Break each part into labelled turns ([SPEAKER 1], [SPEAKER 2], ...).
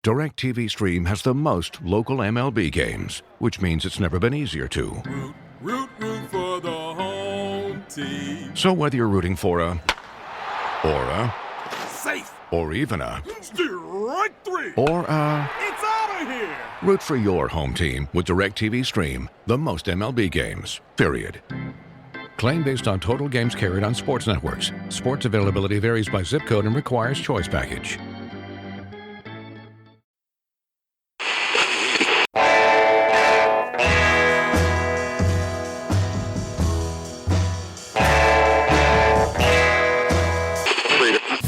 [SPEAKER 1] DirecTV Stream has the most local MLB games, which means it's never been easier to.
[SPEAKER 2] Root for the home team.
[SPEAKER 1] So whether you're rooting for a
[SPEAKER 2] Safe.
[SPEAKER 1] or even a
[SPEAKER 2] Strike three.
[SPEAKER 1] or
[SPEAKER 2] It's out of here.
[SPEAKER 1] root for your home team with DirecTV Stream, the most MLB games, period. Claim based on total games carried on sports networks. Sports availability varies by zip code and requires choice package.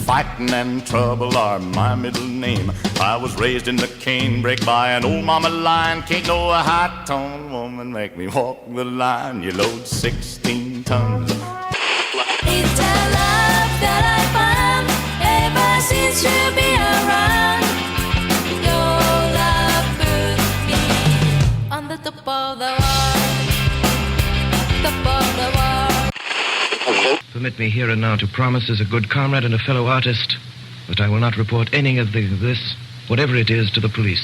[SPEAKER 3] Fighting and trouble are my middle name. I was raised in the canebrake by an old mama lion. Can't no high-tone woman make me walk the line. You load 16 tons.
[SPEAKER 4] It's a love that I found ever since you've been around. Your love put me on the top of the world, top of the world.
[SPEAKER 5] Permit me here and now to promise as a good comrade and a fellow artist that I will not report any of this, whatever it is, to the police.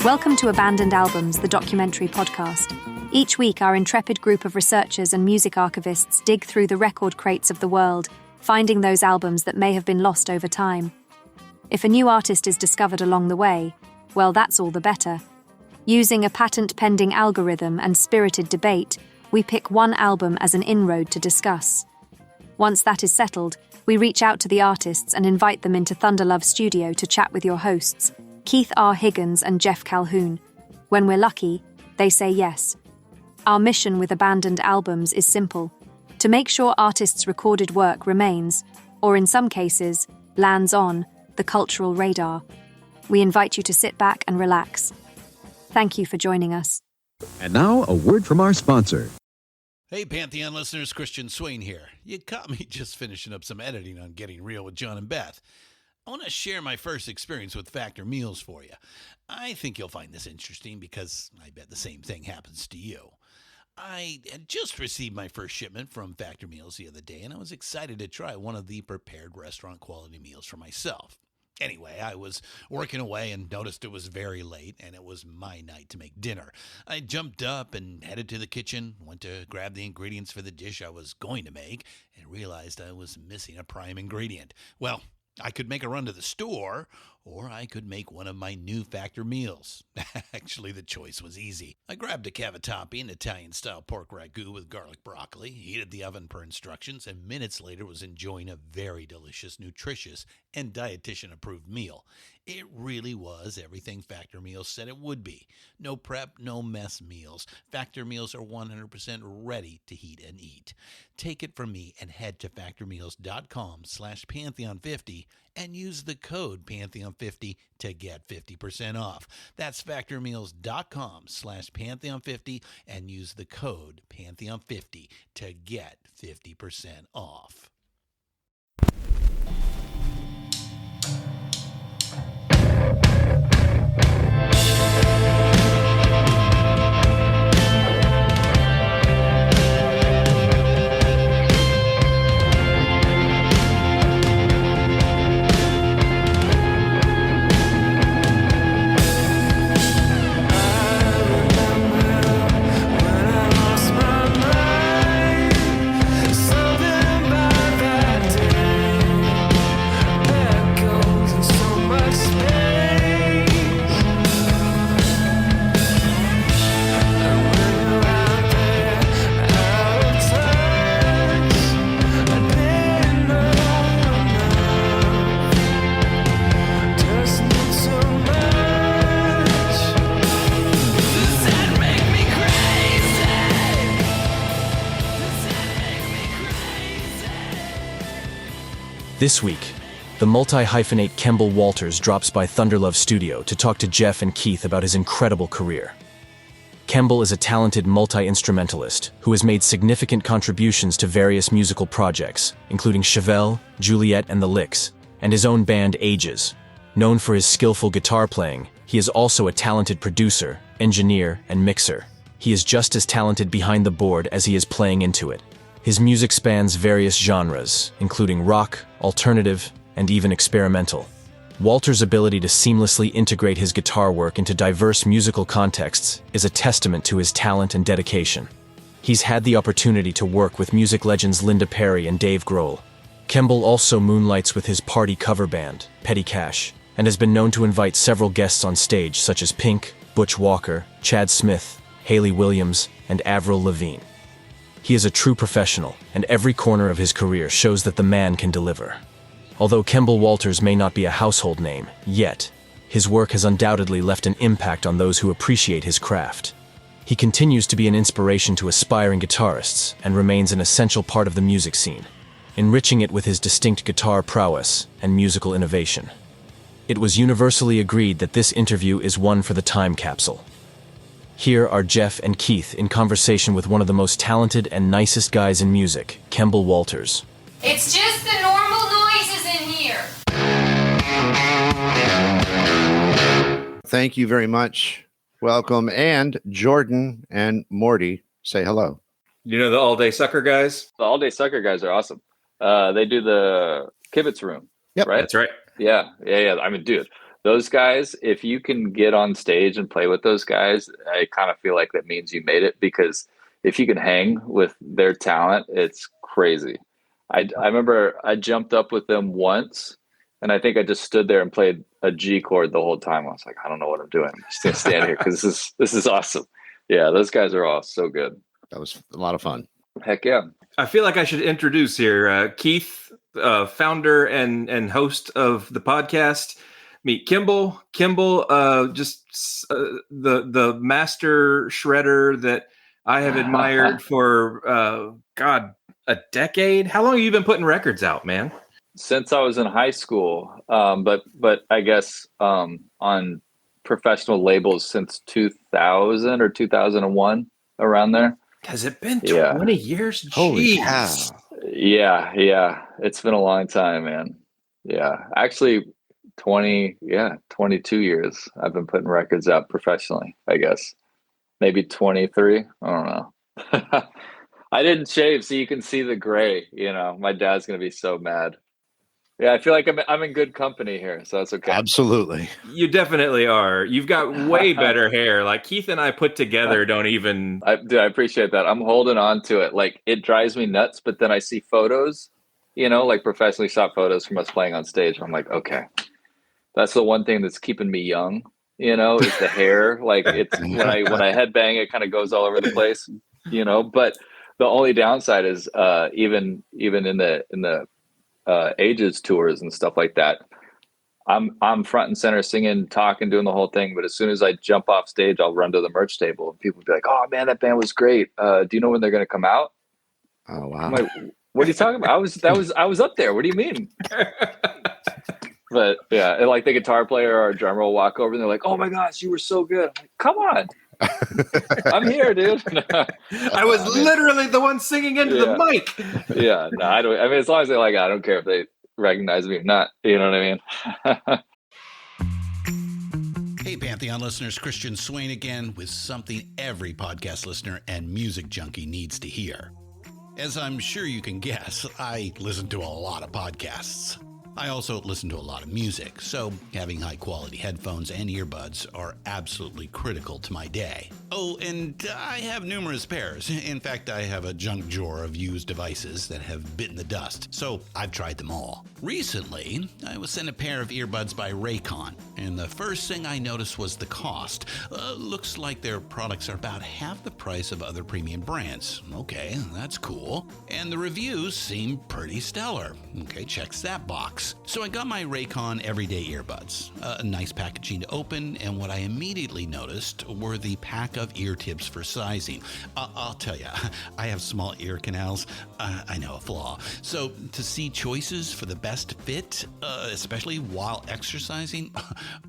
[SPEAKER 6] Welcome to Abandoned Albums, the documentary podcast. Each week, our intrepid group of researchers and music archivists dig through the record crates of the world, finding those albums that may have been lost over time. If a new artist is discovered along the way, well, that's all the better. Using a patent-pending algorithm and spirited debate, we pick one album as an inroad to discuss. Once that is settled, we reach out to the artists and invite them into Thunderlove Studio to chat with your hosts, Keith R. Higgins and Jeff Calhoun. When we're lucky, they say yes. Our mission with Abandoned Albums is simple: to make sure artists' recorded work remains, or in some cases, lands on, the cultural radar. We invite you to sit back and relax. Thank you for joining us.
[SPEAKER 7] And now, a word from our sponsor.
[SPEAKER 8] Hey, Pantheon listeners, Christian Swain here. You caught me just finishing up some editing on Getting Real with John and Beth. I want to share my first experience with Factor Meals for you. I think you'll find this interesting because I bet the same thing happens to you. I had just received my first shipment from Factor Meals the other day, and I was excited to try one of the prepared restaurant quality meals for myself. Anyway, I was working away and noticed it was very late, and it was my night to make dinner. I jumped up and headed to the kitchen, went to grab the ingredients for the dish I was going to make, and realized I was missing a prime ingredient. Well, I could make a run to the store, or I could make one of my new Factor meals. Actually, the choice was easy. I grabbed a cavatappi, an Italian-style pork ragu with garlic broccoli, heated the oven per instructions, and minutes later was enjoying a very delicious, nutritious, and dietitian-approved meal. It really was everything Factor Meals said it would be. No prep, no mess meals. Factor Meals are 100% ready to heat and eat. Take it from me and head to factormeals.com/Pantheon50 and use the code Pantheon50 to get 50% off. That's factormeals.com/Pantheon50 and use the code Pantheon50 to get 50% off.
[SPEAKER 9] This week, the multi-hyphanate Kemble Walters drops by Thunderlove Studio to talk to Jeff and Keith about his incredible career. Kemble is a talented multi-instrumentalist who has made significant contributions to various musical projects, including Chevelle, Juliette and the Licks, and his own band Aeges. Known for his skillful guitar playing, he is also a talented producer, engineer, and mixer. He is just as talented behind the board as he is playing into it. His music spans various genres, including rock, alternative, and even experimental. Walters' ability to seamlessly integrate his guitar work into diverse musical contexts is a testament to his talent and dedication. He's had the opportunity to work with music legends Linda Perry and Dave Grohl. Kemble also moonlights with his party cover band, Petty Cash, and has been known to invite several guests on stage such as Pink, Butch Walker, Chad Smith, Hayley Williams, and Avril Levigne. He is a true professional, and every corner of his career shows that the man can deliver. Although Kemble Walters may not be a household name yet, his work has undoubtedly left an impact on those who appreciate his craft. He continues to be an inspiration to aspiring guitarists and remains an essential part of the music scene, enriching it with his distinct guitar prowess and musical innovation. It was universally agreed that this interview is one for the time capsule. Here are Jeff and Keith in conversation with one of the most talented and nicest guys in music, Kemble Walters.
[SPEAKER 4] It's just the normal noises in here.
[SPEAKER 10] Thank you very much. Welcome. And Jordan and Morty, say hello.
[SPEAKER 11] You know the All Day Sucker guys?
[SPEAKER 12] The All Day Sucker guys are awesome. They do the Kibitz Room.
[SPEAKER 10] Yep.
[SPEAKER 12] Right?
[SPEAKER 11] That's right.
[SPEAKER 12] Yeah. I mean, dude, those guys, if you can get on stage and play with those guys, I kind of feel like that means you made it, because if you can hang with their talent, it's crazy. I remember I jumped up with them once, and I think I just stood there and played a G chord the whole time. I was like, I don't know what I'm doing. I'm just gonna stand here because this is awesome. Yeah, those guys are all so good.
[SPEAKER 10] That was a lot of fun.
[SPEAKER 12] Heck yeah.
[SPEAKER 11] I feel like I should introduce here Keith, founder and host of the podcast. Meet Kemble. Kemble, the master shredder that I have admired for a decade. How long have you been putting records out, man?
[SPEAKER 12] Since I was in high school, but I guess on professional labels since 2000 or 2001, around there.
[SPEAKER 11] Has it been 20 years?
[SPEAKER 10] Holy cow.
[SPEAKER 12] Yeah. It's been a long time, man. Yeah. Actually, 22 years I've been putting records out professionally, I guess. Maybe 23. I don't know. I didn't shave, so you can see the gray. You know, my dad's going to be so mad. Yeah, I feel like I'm in good company here, so that's okay.
[SPEAKER 10] Absolutely.
[SPEAKER 11] You definitely are. You've got way better hair. Like Keith and I put together don't even...
[SPEAKER 12] I appreciate that. I'm holding on to it. Like, it drives me nuts, but then I see photos, you know, like professionally shot photos from us playing on stage. I'm like, okay, that's the one thing that's keeping me young, you know, is the hair. Like, it's when I headbang, it kind of goes all over the place, you know. But the only downside is even in the Aeges tours and stuff like that, I'm front and center singing, talking, doing the whole thing. But as soon as I jump off stage, I'll run to the merch table and people will be like, "Oh man, that band was great. Do you know when they're going to come out?"
[SPEAKER 10] Oh wow!
[SPEAKER 12] I'm like, what are you talking about? I was up there. What do you mean? But yeah, and like the guitar player or drummer will walk over and they're like, "Oh my gosh, you were so good." I'm like, come on. I'm here, dude.
[SPEAKER 11] I was literally the one singing into the mic.
[SPEAKER 12] Yeah, no, I don't. I mean, as long as they like, I don't care if they recognize me or not. You know what I
[SPEAKER 8] mean? Hey, Pantheon listeners, Christian Swain again with something every podcast listener and music junkie needs to hear. As I'm sure you can guess, I listen to a lot of podcasts. I also listen to a lot of music, so having high-quality headphones and earbuds are absolutely critical to my day. Oh, and I have numerous pairs. In fact, I have a junk drawer of used devices that have bitten the dust, so I've tried them all. Recently, I was sent a pair of earbuds by Raycon, and the first thing I noticed was the cost. Looks like their products are about half the price of other premium brands. Okay, that's cool. And the reviews seem pretty stellar. Okay, checks that box. So I got my Raycon everyday earbuds. A nice packaging to open, and what I immediately noticed were the pack of ear tips for sizing. I'll tell you, I have small ear canals. I know, a flaw. So to see choices for the best fit, especially while exercising,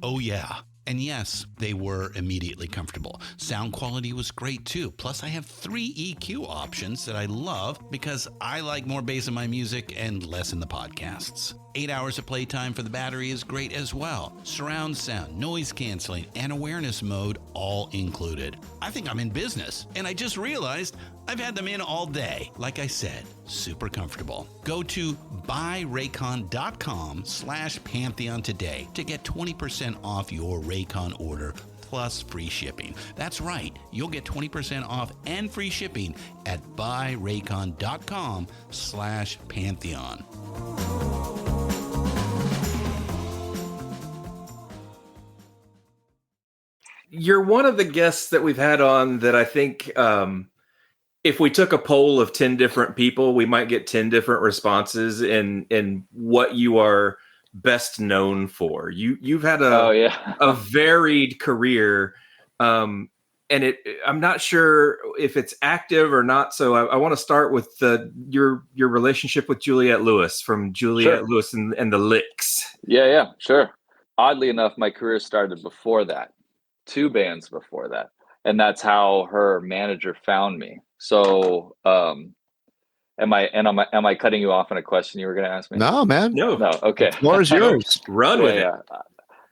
[SPEAKER 8] oh yeah. And yes, they were immediately comfortable. Sound quality was great too. Plus, I have 3 EQ options that I love because I like more bass in my music and less in the podcasts. 8 hours of playtime for the battery is great as well. Surround sound, noise canceling, and awareness mode all included. I think I'm in business, and I just realized I've had them in all day. Like I said, super comfortable. Go to buyraycon.com/Pantheon today to get 20% off your Raycon order plus free shipping. That's right, you'll get 20% off and free shipping at buyraycon.com/Pantheon.
[SPEAKER 11] You're one of the guests that we've had on that I think if we took a poll of 10 different people, we might get 10 different responses in what you are best known for. You've had a varied career, and I'm not sure if it's active or not. So I want to start with your relationship with Juliette Lewis from Juliette Lewis and the Licks.
[SPEAKER 12] Yeah, sure. Oddly enough, my career started before that. 2 bands before that, and that's how her manager found me. So am I cutting you off on a question you were going to ask me?
[SPEAKER 10] No, man.
[SPEAKER 11] No.
[SPEAKER 12] Okay.
[SPEAKER 10] The floor is yours.
[SPEAKER 11] Run with it.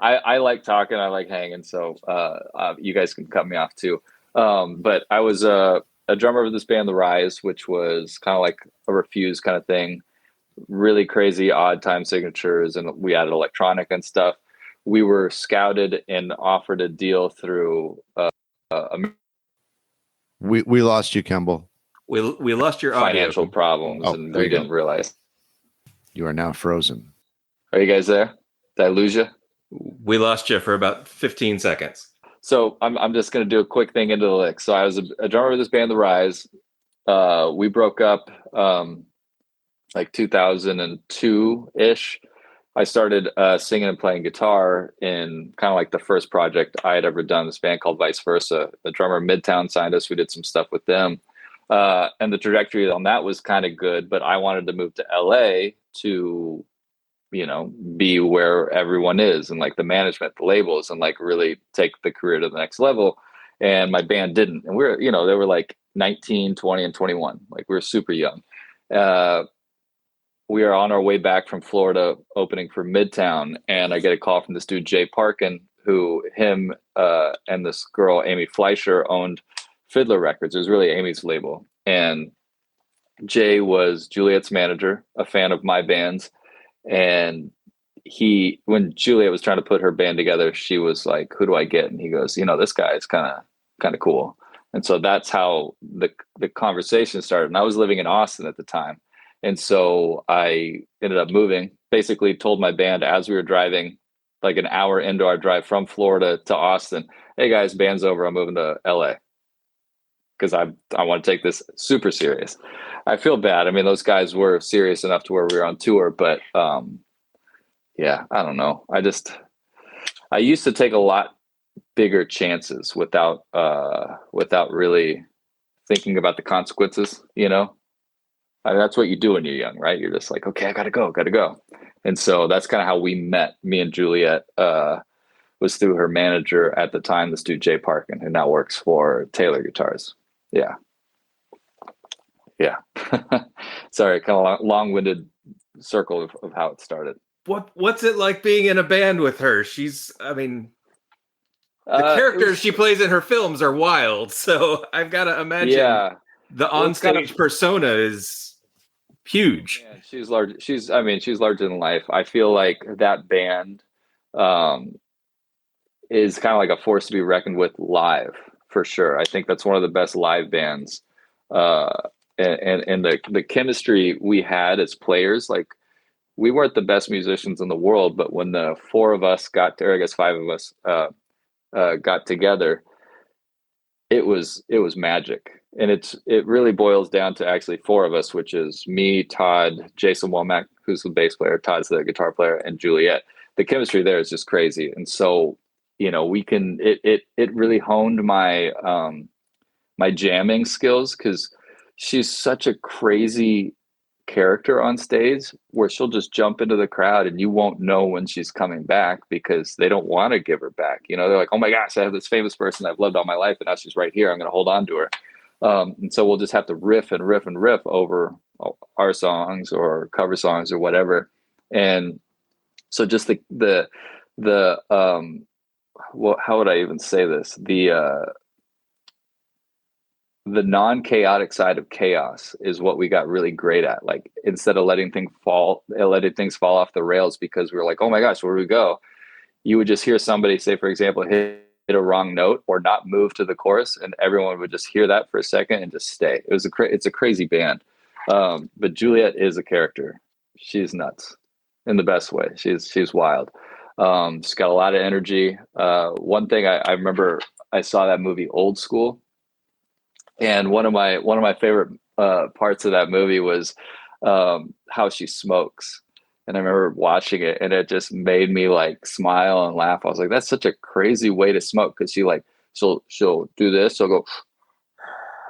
[SPEAKER 12] I like talking. I like hanging. So you guys can cut me off too. But I was a drummer of this band, The Rise, which was kind of like a Refuse kind of thing. Really crazy, odd time signatures, and we added electronic and stuff. We were scouted and offered a deal through
[SPEAKER 10] We lost you, Kemble.
[SPEAKER 11] We lost your audio.
[SPEAKER 12] Financial problems, and we didn't realize.
[SPEAKER 10] You are now frozen.
[SPEAKER 12] Are you guys there? Did I lose you?
[SPEAKER 11] We lost you for about 15 seconds.
[SPEAKER 12] So I'm just going to do a quick thing into the Licks. So I was a drummer of this band, The Rise. We broke up like 2002-ish. I started singing and playing guitar in kind of like the first project I had ever done, this band called Vice Versa. The drummer Midtown signed us. We did some stuff with them. And the trajectory on that was kind of good, but I wanted to move to LA to, be where everyone is and like the management, the labels, and like really take the career to the next level. And my band didn't. And they were like 19, 20, and 21. Like we were super young. We are on our way back from Florida opening for Midtown, and I get a call from this dude, Jay Parkin, who him and this girl, Amy Fleischer, owned Fiddler Records. It was really Amy's label. And Jay was Juliette's manager, a fan of my bands. And when Juliette was trying to put her band together, she was like, who do I get? And he goes, this guy is kind of cool. And so that's how the conversation started. And I was living in Austin at the time. And so I ended up moving, basically told my band as we were driving, like an hour into our drive from Florida to Austin, hey guys, band's over, I'm moving to LA. Because I want to take this super serious. I feel bad. I mean, those guys were serious enough to where we were on tour, but yeah, I don't know. I used to take a lot bigger chances without really thinking about the consequences, I mean, that's what you do when you're young, right? You're just like, okay, I gotta go. And so that's kind of how we met. Me and Juliette was through her manager at the time, this dude Jay Parkin, who now works for Taylor Guitars. Yeah. Sorry, kind of long-winded circle of how it started.
[SPEAKER 11] What's it like being in a band with her? The characters she plays in her films are wild. So I've got to imagine the onstage persona is huge.
[SPEAKER 12] Yeah, she's large. She's larger than life. I feel like that band is kind of like a force to be reckoned with live, for sure. I think that's one of the best live bands. And the chemistry we had as players, like we weren't the best musicians in the world, but when the 4 of us got to, or I guess 5 of us got together, it was magic. And it really boils down to actually 4 of us, which is me, Todd, Jason Womack, who's the bass player, Todd's the guitar player, and Juliette. The chemistry there is just crazy. And so, it really honed my my jamming skills, because she's such a crazy character on stage where she'll just jump into the crowd and you won't know when she's coming back because they don't want to give her back. You know, they're like, oh my gosh, I have this famous person I've loved all my life and now she's right here. I'm going to hold on to her. And so we'll just have to riff and riff and riff over our songs or cover songs or whatever. And so just the well, how would I even say this? The non-chaotic side of chaos is what we got really great at. Like, instead of letting things fall off the rails because we were like, oh my gosh, where do we go? You would just hear somebody say, for example, hit a wrong note or not move to the chorus, and everyone would just hear that for a second and just stay. It's a crazy band. But Juliette is a character. She's nuts in the best way. She's wild. She's got a lot of energy. One thing I remember, I saw that movie Old School. And one of my favorite parts of that movie was how she smokes. And I remember watching it, and it just made me like smile and laugh. I was like, "That's such a crazy way to smoke," because she'll do this. She'll go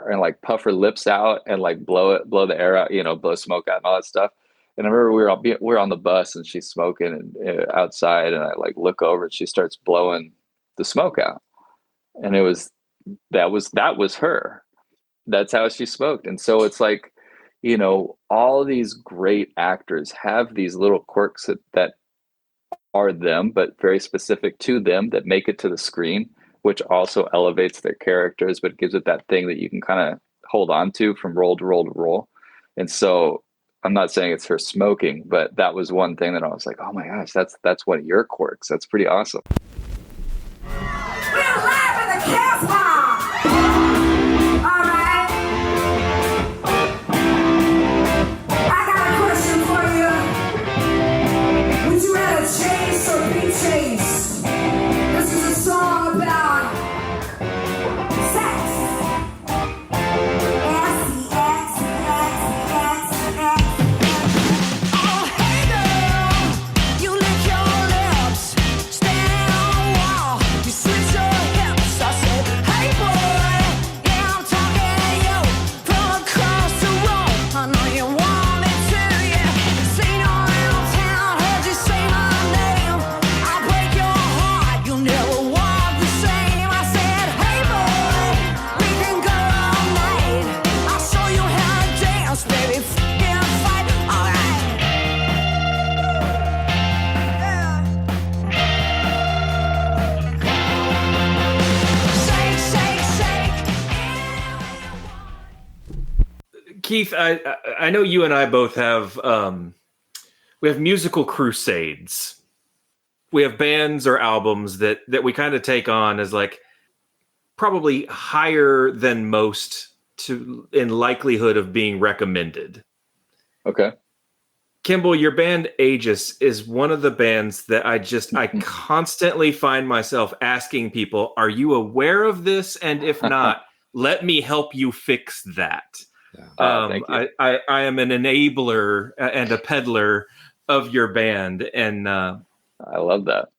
[SPEAKER 12] and like puff her lips out and like blow the air out, blow smoke out and all that stuff. And I remember we were on the bus and she's smoking and outside, and I like look over and she starts blowing the smoke out, and that was her. That's how she smoked. And so it's like, all these great actors have these little quirks that are them, but very specific to them, that make it to the screen, which also elevates their characters, but gives it that thing that you can kind of hold on to from role to role to role. And so I'm not saying it's her smoking, but that was one thing that I was like, oh my gosh, that's one of your quirks. That's pretty awesome.
[SPEAKER 11] Keith, I know you and I both have we have musical crusades. We have bands or albums that we kind of take on as like probably higher than most in likelihood of being recommended.
[SPEAKER 12] Okay.
[SPEAKER 11] Kemble, your band Aeges is one of the bands that I constantly find myself asking people, are you aware of this? And if not, let me help you fix that.
[SPEAKER 12] Thank you.
[SPEAKER 11] I am an enabler and a peddler of your band, and
[SPEAKER 12] I love that.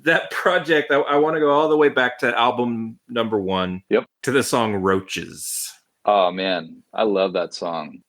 [SPEAKER 11] That project. I want to go all the way back to album number 1.
[SPEAKER 12] Yep.
[SPEAKER 11] To the song "Roaches."
[SPEAKER 12] Oh man, I love that song.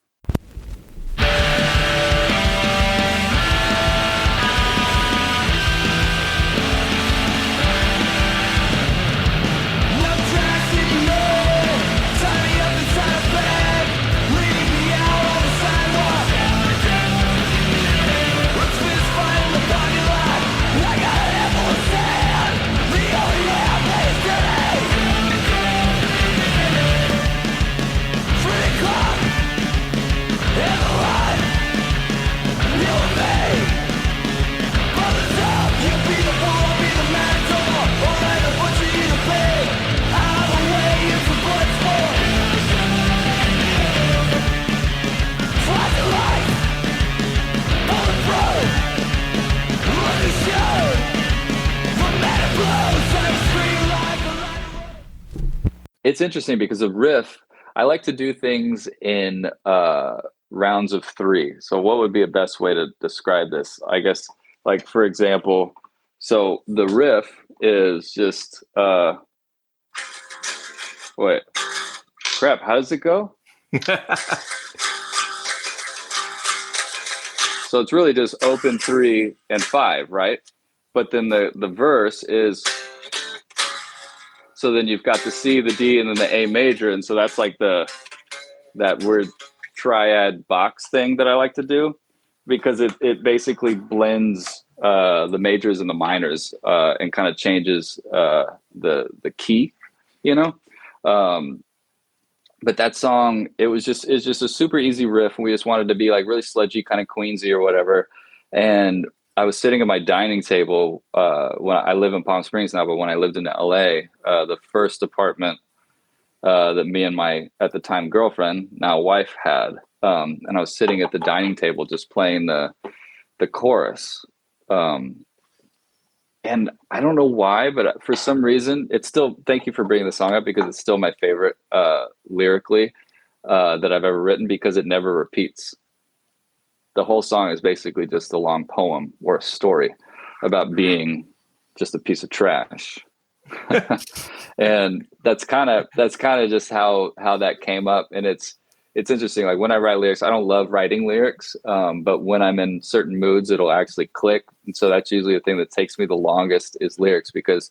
[SPEAKER 12] It's interesting because the riff, I like to do things in rounds of 3. So what would be a best way to describe this? I guess, like, for example, so the riff is just, wait, crap, how does it go? So it's really just open 3 and 5, right? But then the verse is, so then you've got the C, the D, and then the A major. And so that's like that weird triad box thing that I like to do, because it basically blends the majors and the minors and kind of changes the key, you know? But that song, it's just a super easy riff. And we just wanted to be like really sludgy, kind of Queensy or whatever. And I was sitting at my dining table when I live in Palm Springs now, but when I lived in LA, the first apartment that me and my, at the time, girlfriend, now wife, had. And I was sitting at the dining table just playing the chorus. And I don't know why, but for some reason, it's still, thank you for bringing the song up, because it's still my favorite lyrically that I've ever written, because it never repeats. The whole song is basically just a long poem or a story about being just a piece of trash. And that's kind of just how that came up. And it's interesting. Like when I write lyrics, I don't love writing lyrics, but when I'm in certain moods, it'll actually click. And so that's usually the thing that takes me the longest is lyrics, because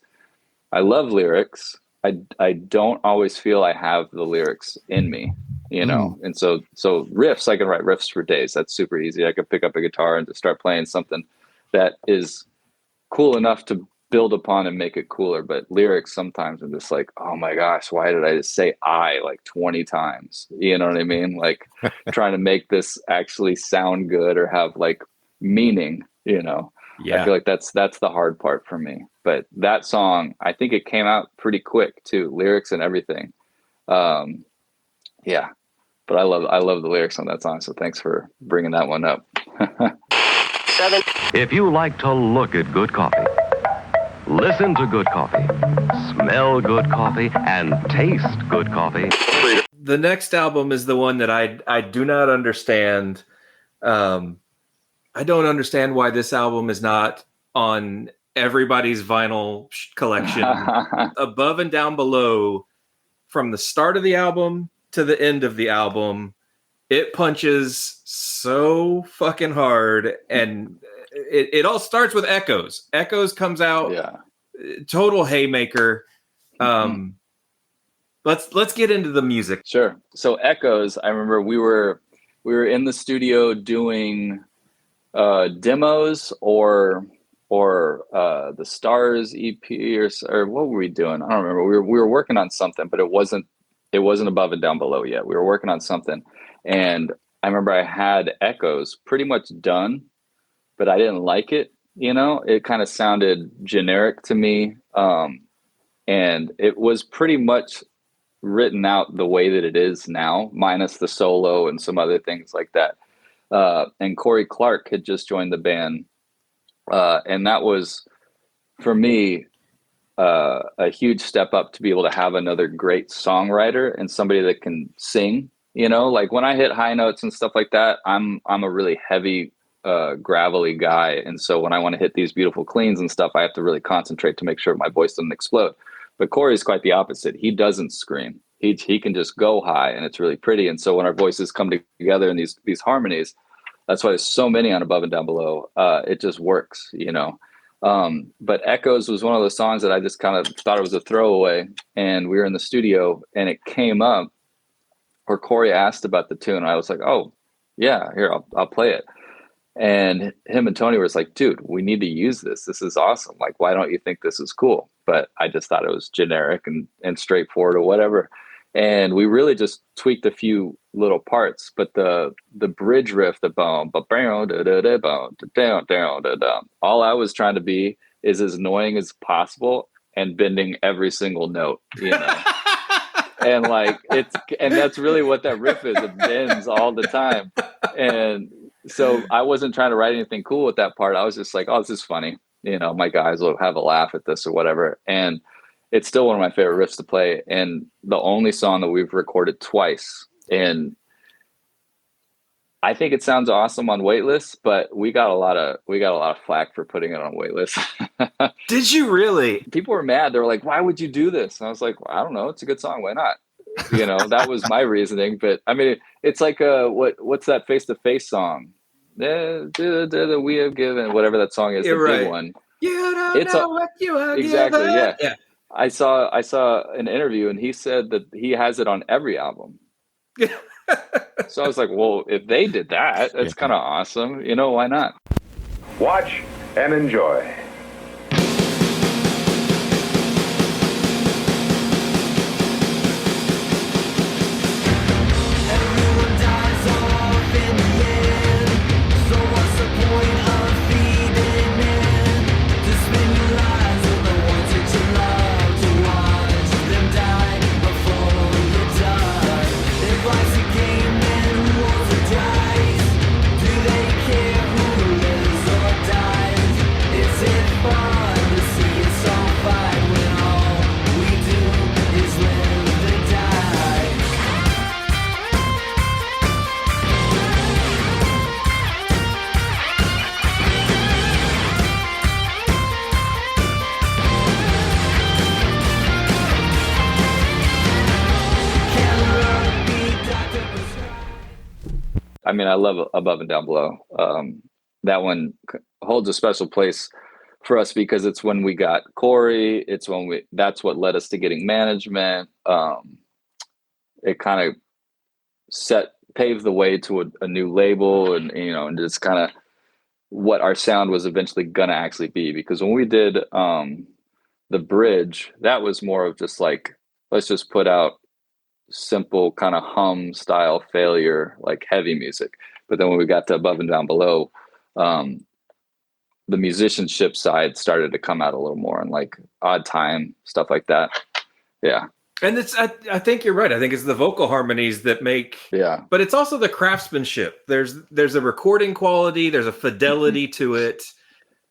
[SPEAKER 12] I love lyrics. I don't always feel I have the lyrics in me, you know? And so riffs, I can write riffs for days. That's super easy. I could pick up a guitar and just start playing something that is cool enough to build upon and make it cooler. But lyrics, sometimes I'm just like, oh my gosh, why did I just say I like 20 times? You know what I mean? Like trying to make this actually sound good or have like meaning, you know? Yeah. I feel like that's the hard part for me. But that song, I think it came out pretty quick too, lyrics and everything. Yeah, but I love the lyrics on that song. So thanks for bringing that one up.
[SPEAKER 13] If you like to look at good coffee, listen to good coffee, smell good coffee, and taste good coffee.
[SPEAKER 11] The next album is the one that I do not understand. I don't understand why this album is not on everybody's vinyl collection. Above and Down Below, from the start of the album to the end of the album, it punches so fucking hard. And it all starts with Echoes. Echoes comes out, total haymaker. Let's get into the music.
[SPEAKER 12] Sure. So Echoes, I remember we were in the studio doing demos or the Stars EP or what were we doing? I don't remember. We were working on something, but it wasn't Above and Down Below yet. We were working on something, and I remember I had Echoes pretty much done, but I didn't like it. You know, it kind of sounded generic to me, and it was pretty much written out the way that it is now, minus the solo and some other things like that. And Corey Clark had just joined the band. And that was, for me, a huge step up to be able to have another great songwriter and somebody that can sing, you know, like when I hit high notes and stuff like that, I'm a really heavy, gravelly guy. And so when I want to hit these beautiful cleans and stuff, I have to really concentrate to make sure my voice doesn't explode. But Corey's quite the opposite. He doesn't scream. He can just go high, and it's really pretty. And so when our voices come together in these harmonies, that's why there's so many on Above and Down Below. It just works, you know. But Echoes was one of those songs that I just kind of thought it was a throwaway. And we were in the studio, and it came up, or Corey asked about the tune. And I was like, oh, yeah, here, I'll play it. And him and Tony was like, dude, we need to use this. This is awesome. Like, why don't you think this is cool? But I just thought it was generic and straightforward or whatever. And we really just tweaked a few little parts, but the bridge riff, the boom, all I was trying to be is as annoying as possible and bending every single note, you know. And like and that's really what that riff is. It bends all the time. And so I wasn't trying to write anything cool with that part. I was just like, oh, this is funny. You know, my guys will have a laugh at this or whatever. And it's still one of my favorite riffs to play, and the only song that we've recorded twice. And I think it sounds awesome on Waitlist, but we got a lot of flack for putting it on Waitlist.
[SPEAKER 11] Did you really?
[SPEAKER 12] People were mad. They were like, "Why would you do this?" And I was like, well, "I don't know. It's a good song. Why not?" You know, that was my reasoning. But I mean, it's like what's that Face to Face song? We have given, whatever that song is, the big one.
[SPEAKER 11] You don't know what you are
[SPEAKER 12] exactly,
[SPEAKER 11] given.
[SPEAKER 12] yeah. I saw an interview, and he said that he has it on every album. So I was like, well, if they did that, that's kind of awesome. You know, why not?
[SPEAKER 13] Watch and enjoy.
[SPEAKER 12] I mean, I love Above and Down Below. That one holds a special place for us because it's when we got Corey. It's when that's what led us to getting management. It kind of paved the way to a new label, and and just kind of what our sound was eventually gonna actually be. Because when we did The Bridge, that was more of just like, let's just put out simple kind of hum style failure, like heavy music. But then when we got to Above and Down Below, the musicianship side started to come out a little more, and like Odd Time, stuff like that. Yeah.
[SPEAKER 11] And I think you're right. I think it's the vocal harmonies that make, but it's also the craftsmanship. There's a recording quality, there's a fidelity to it.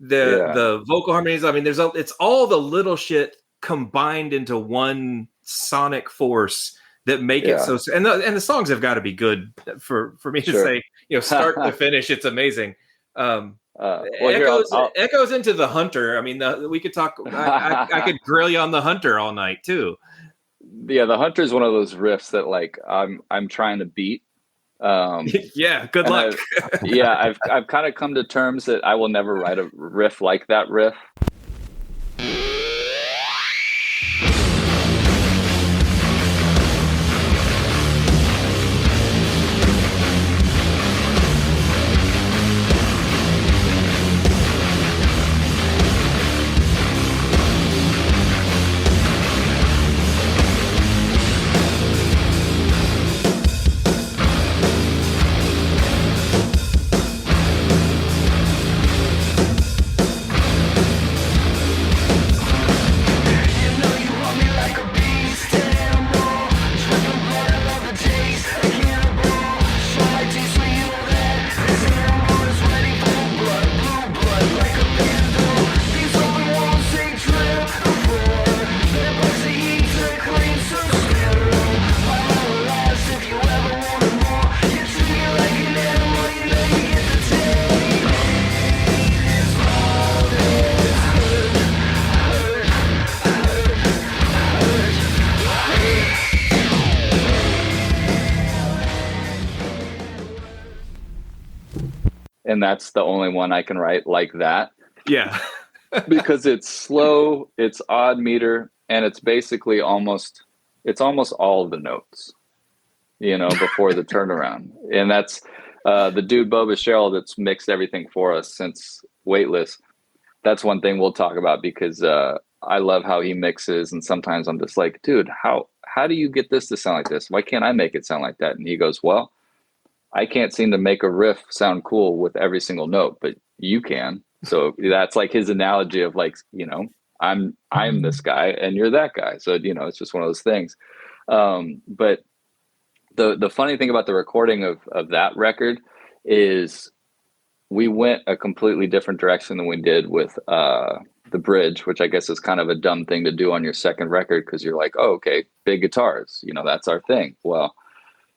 [SPEAKER 11] The vocal harmonies, I mean, it's all the little shit combined into one sonic force that make it so. And the songs have got to be good for me to say, start to finish, it's amazing. Echoes into The Hunter. I mean, we could talk. I could grill you on The Hunter all night too.
[SPEAKER 12] Yeah, The Hunter is one of those riffs that like I'm trying to beat.
[SPEAKER 11] Yeah, good luck.
[SPEAKER 12] I've kind of come to terms that I will never write a riff like that riff. And that's the only one I can write like that.
[SPEAKER 11] Yeah.
[SPEAKER 12] Because it's slow, it's odd meter, and it's basically almost all of the notes, before the turnaround. And that's the dude Boba Cheryl that's mixed everything for us since Weightless. That's one thing we'll talk about because I love how he mixes, and sometimes I'm just like, dude, how do you get this to sound like this? Why can't I make it sound like that? And he goes, well, I can't seem to make a riff sound cool with every single note, but you can. So that's like his analogy of like, I'm this guy and you're that guy. So, it's just one of those things. But the funny thing about the recording of that record is we went a completely different direction than we did with The Bridge, which I guess is kind of a dumb thing to do on your second record because you're like, oh, okay, big guitars, that's our thing. Well,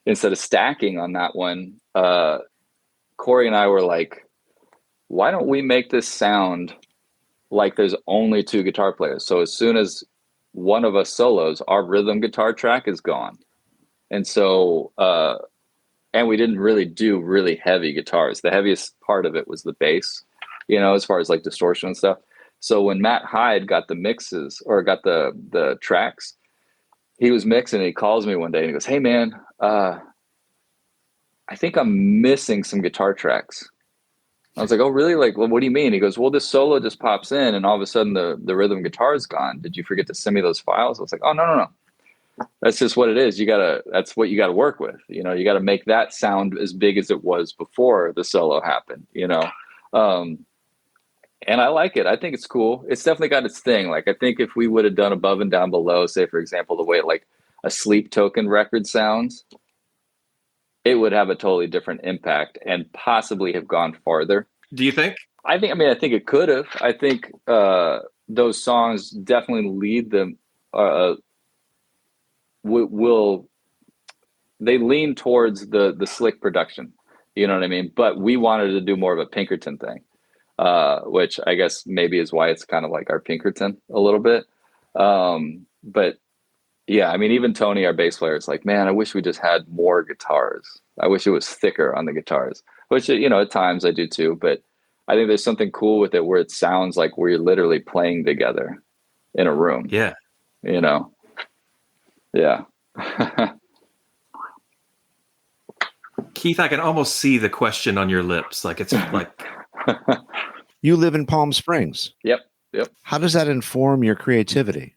[SPEAKER 12] instead of stacking on that one, Corey and I were like, why don't we make this sound like there's only two guitar players? So as soon as one of us solos, our rhythm guitar track is gone. And so and we didn't really do really heavy guitars. The heaviest part of it was the bass, as far as like distortion and stuff. So when Matt Hyde got the mixes or got the tracks, he was mixing and he calls me one day and he goes, "Hey man, I think I'm missing some guitar tracks." I was like, "Oh really? Like, well, what do you mean?" He goes, "Well, this solo just pops in and all of a sudden the rhythm guitar is gone. Did you forget to send me those files?" I was like, "Oh, no. That's just what it is. That's what you gotta work with. You gotta make that sound as big as it was before the solo happened, and I like it. I think it's cool. It's definitely got its thing. Like, I think if we would have done Above and Down Below, say, for example, the way like a Sleep Token record sounds, it would have a totally different impact and possibly have gone farther.
[SPEAKER 11] Do you think?
[SPEAKER 12] I think it could have. I think those songs definitely lead them, they lean towards the slick production. You know what I mean? But we wanted to do more of a Pinkerton thing. Which I guess maybe is why it's kind of like our Pinkerton a little bit. But yeah, I mean, even Tony, our bass player, is like, "Man, I wish we just had more guitars. I wish it was thicker on the guitars," which, at times I do too. But I think there's something cool with it where it sounds like we're literally playing together in a room.
[SPEAKER 11] Yeah.
[SPEAKER 12] Yeah.
[SPEAKER 11] Keith, I can almost see the question on your lips. Like, it's like...
[SPEAKER 10] You live in Palm Springs.
[SPEAKER 12] Yep.
[SPEAKER 10] How does that inform your creativity?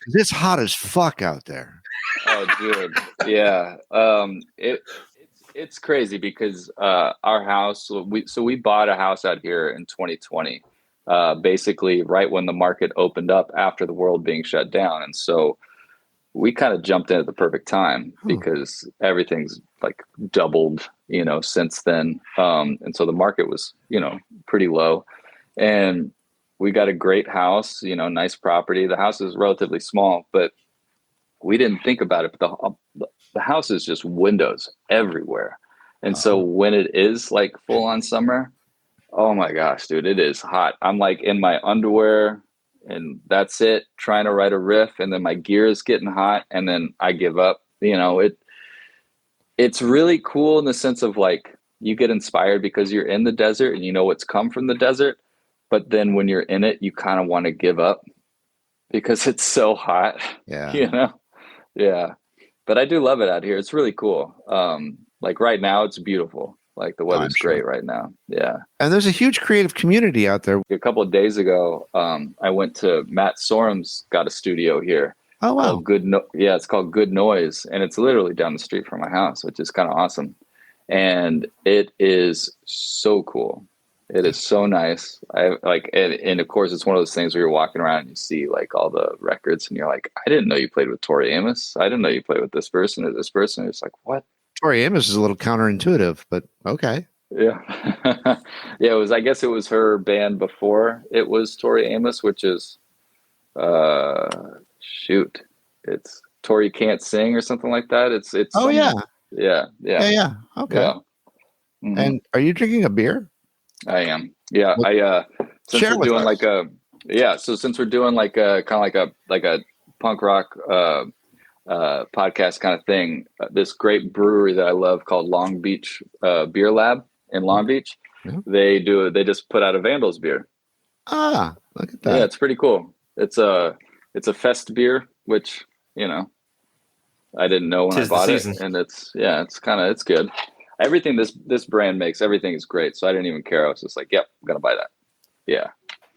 [SPEAKER 10] 'Cause it's hot as fuck out there.
[SPEAKER 12] Oh, dude. Yeah. It's crazy because our house, we bought a house out here in 2020, basically right when the market opened up after the world being shut down. And so we kind of jumped in at the perfect time because everything's like doubled, since then. And so the market was, pretty low, and we got a great house, nice property. The house is relatively small, but we didn't think about it. But the house is just windows everywhere. And so when it is like full on summer, oh my gosh, dude, it is hot. I'm like in my underwear and that's it, trying to write a riff. And then my gear is getting hot and then I give up. It's really cool in the sense of like, you get inspired because you're in the desert and you know what's come from the desert. But then when you're in it, you kind of want to give up because it's so hot.
[SPEAKER 10] Yeah.
[SPEAKER 12] Yeah. But I do love it out here. It's really cool. Like right now, it's beautiful. Like the weather's great right now. Yeah.
[SPEAKER 10] And there's a huge creative community out there.
[SPEAKER 12] A couple of days ago, I went to Matt Sorum's got a studio here.
[SPEAKER 10] Oh, wow.
[SPEAKER 12] It's called Good Noise. And it's literally down the street from my house, which is kind of awesome. And it is so cool. It is so nice. And of course, it's one of those things where you're walking around and you see like all the records and you're like, I didn't know you played with Tori Amos. I didn't know you played with this person or this person. It's like, what?
[SPEAKER 10] Tori Amos is a little counterintuitive, but okay.
[SPEAKER 12] Yeah. Yeah, I guess it was her band before it was Tori Amos, which is, it's Tori Can't Sing or something like that. It's.
[SPEAKER 10] Oh, yeah.
[SPEAKER 12] Yeah.
[SPEAKER 10] Okay.
[SPEAKER 12] Yeah. Mm-hmm.
[SPEAKER 10] And are you drinking a beer?
[SPEAKER 12] I am. Yeah. Since we're doing since we're doing like a kind of like a punk rock podcast kind of thing, this great brewery that I love called Long Beach Beer Lab in Long Beach, they just put out a Vandals beer.
[SPEAKER 10] Ah, look at that.
[SPEAKER 12] Yeah, it's pretty cool. It's a fest beer, which I didn't know when I bought it, and it's good. Everything this brand makes, everything is great. So I didn't even care. I was just like, yep, I'm gonna buy that. Yeah.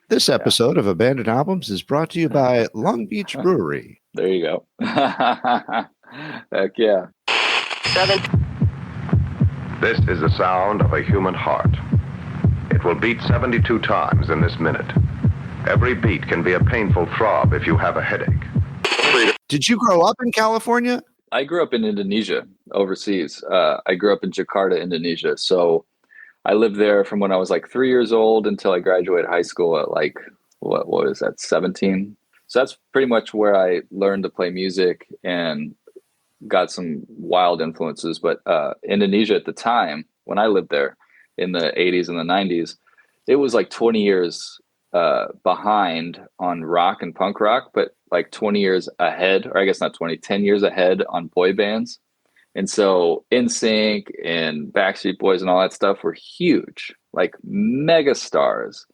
[SPEAKER 10] This episode of Abandoned Albums is brought to you by Long Beach Brewery.
[SPEAKER 12] There you go. Heck yeah.
[SPEAKER 13] 7. This is the sound of a human heart. It will beat 72 times in this minute. Every beat can be a painful throb if you have a headache.
[SPEAKER 10] Did you grow up in California?
[SPEAKER 12] I grew up in Indonesia, overseas. I grew up in Jakarta, Indonesia. So I lived there from when I was like 3 years old until I graduated high school at like, what was that, 17? So that's pretty much where I learned to play music and got some wild influences. But Indonesia at the time, when I lived there in the 80s and the 90s, it was like 20 years behind on rock and punk rock, but like 20 years ahead, or I guess not 20, 10 years ahead on boy bands. And so NSYNC and Backstreet Boys and all that stuff were huge, like mega stars,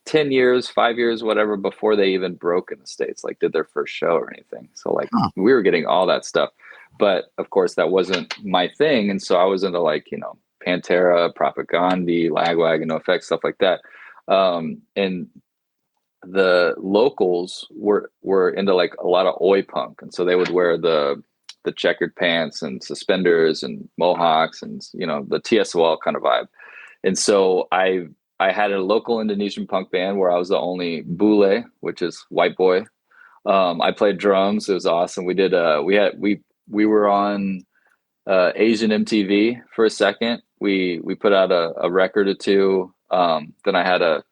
[SPEAKER 12] 10 years, 5 years, whatever, before they even broke in the States, like did their first show or anything. So like we were getting all that stuff. But of course that wasn't my thing. And so I was into like, you know, Pantera, Propagandhi, Lagwagon, NoFX, stuff like that. And the locals were into like a lot of oi punk. And so they would wear the checkered pants and suspenders and mohawks and, you know, the TSOL kind of vibe. And so I had a local Indonesian punk band where I was the only bule, which is white boy. I played drums. It was awesome. We were on Asian MTV for a second. We put out a record or two. Then I had a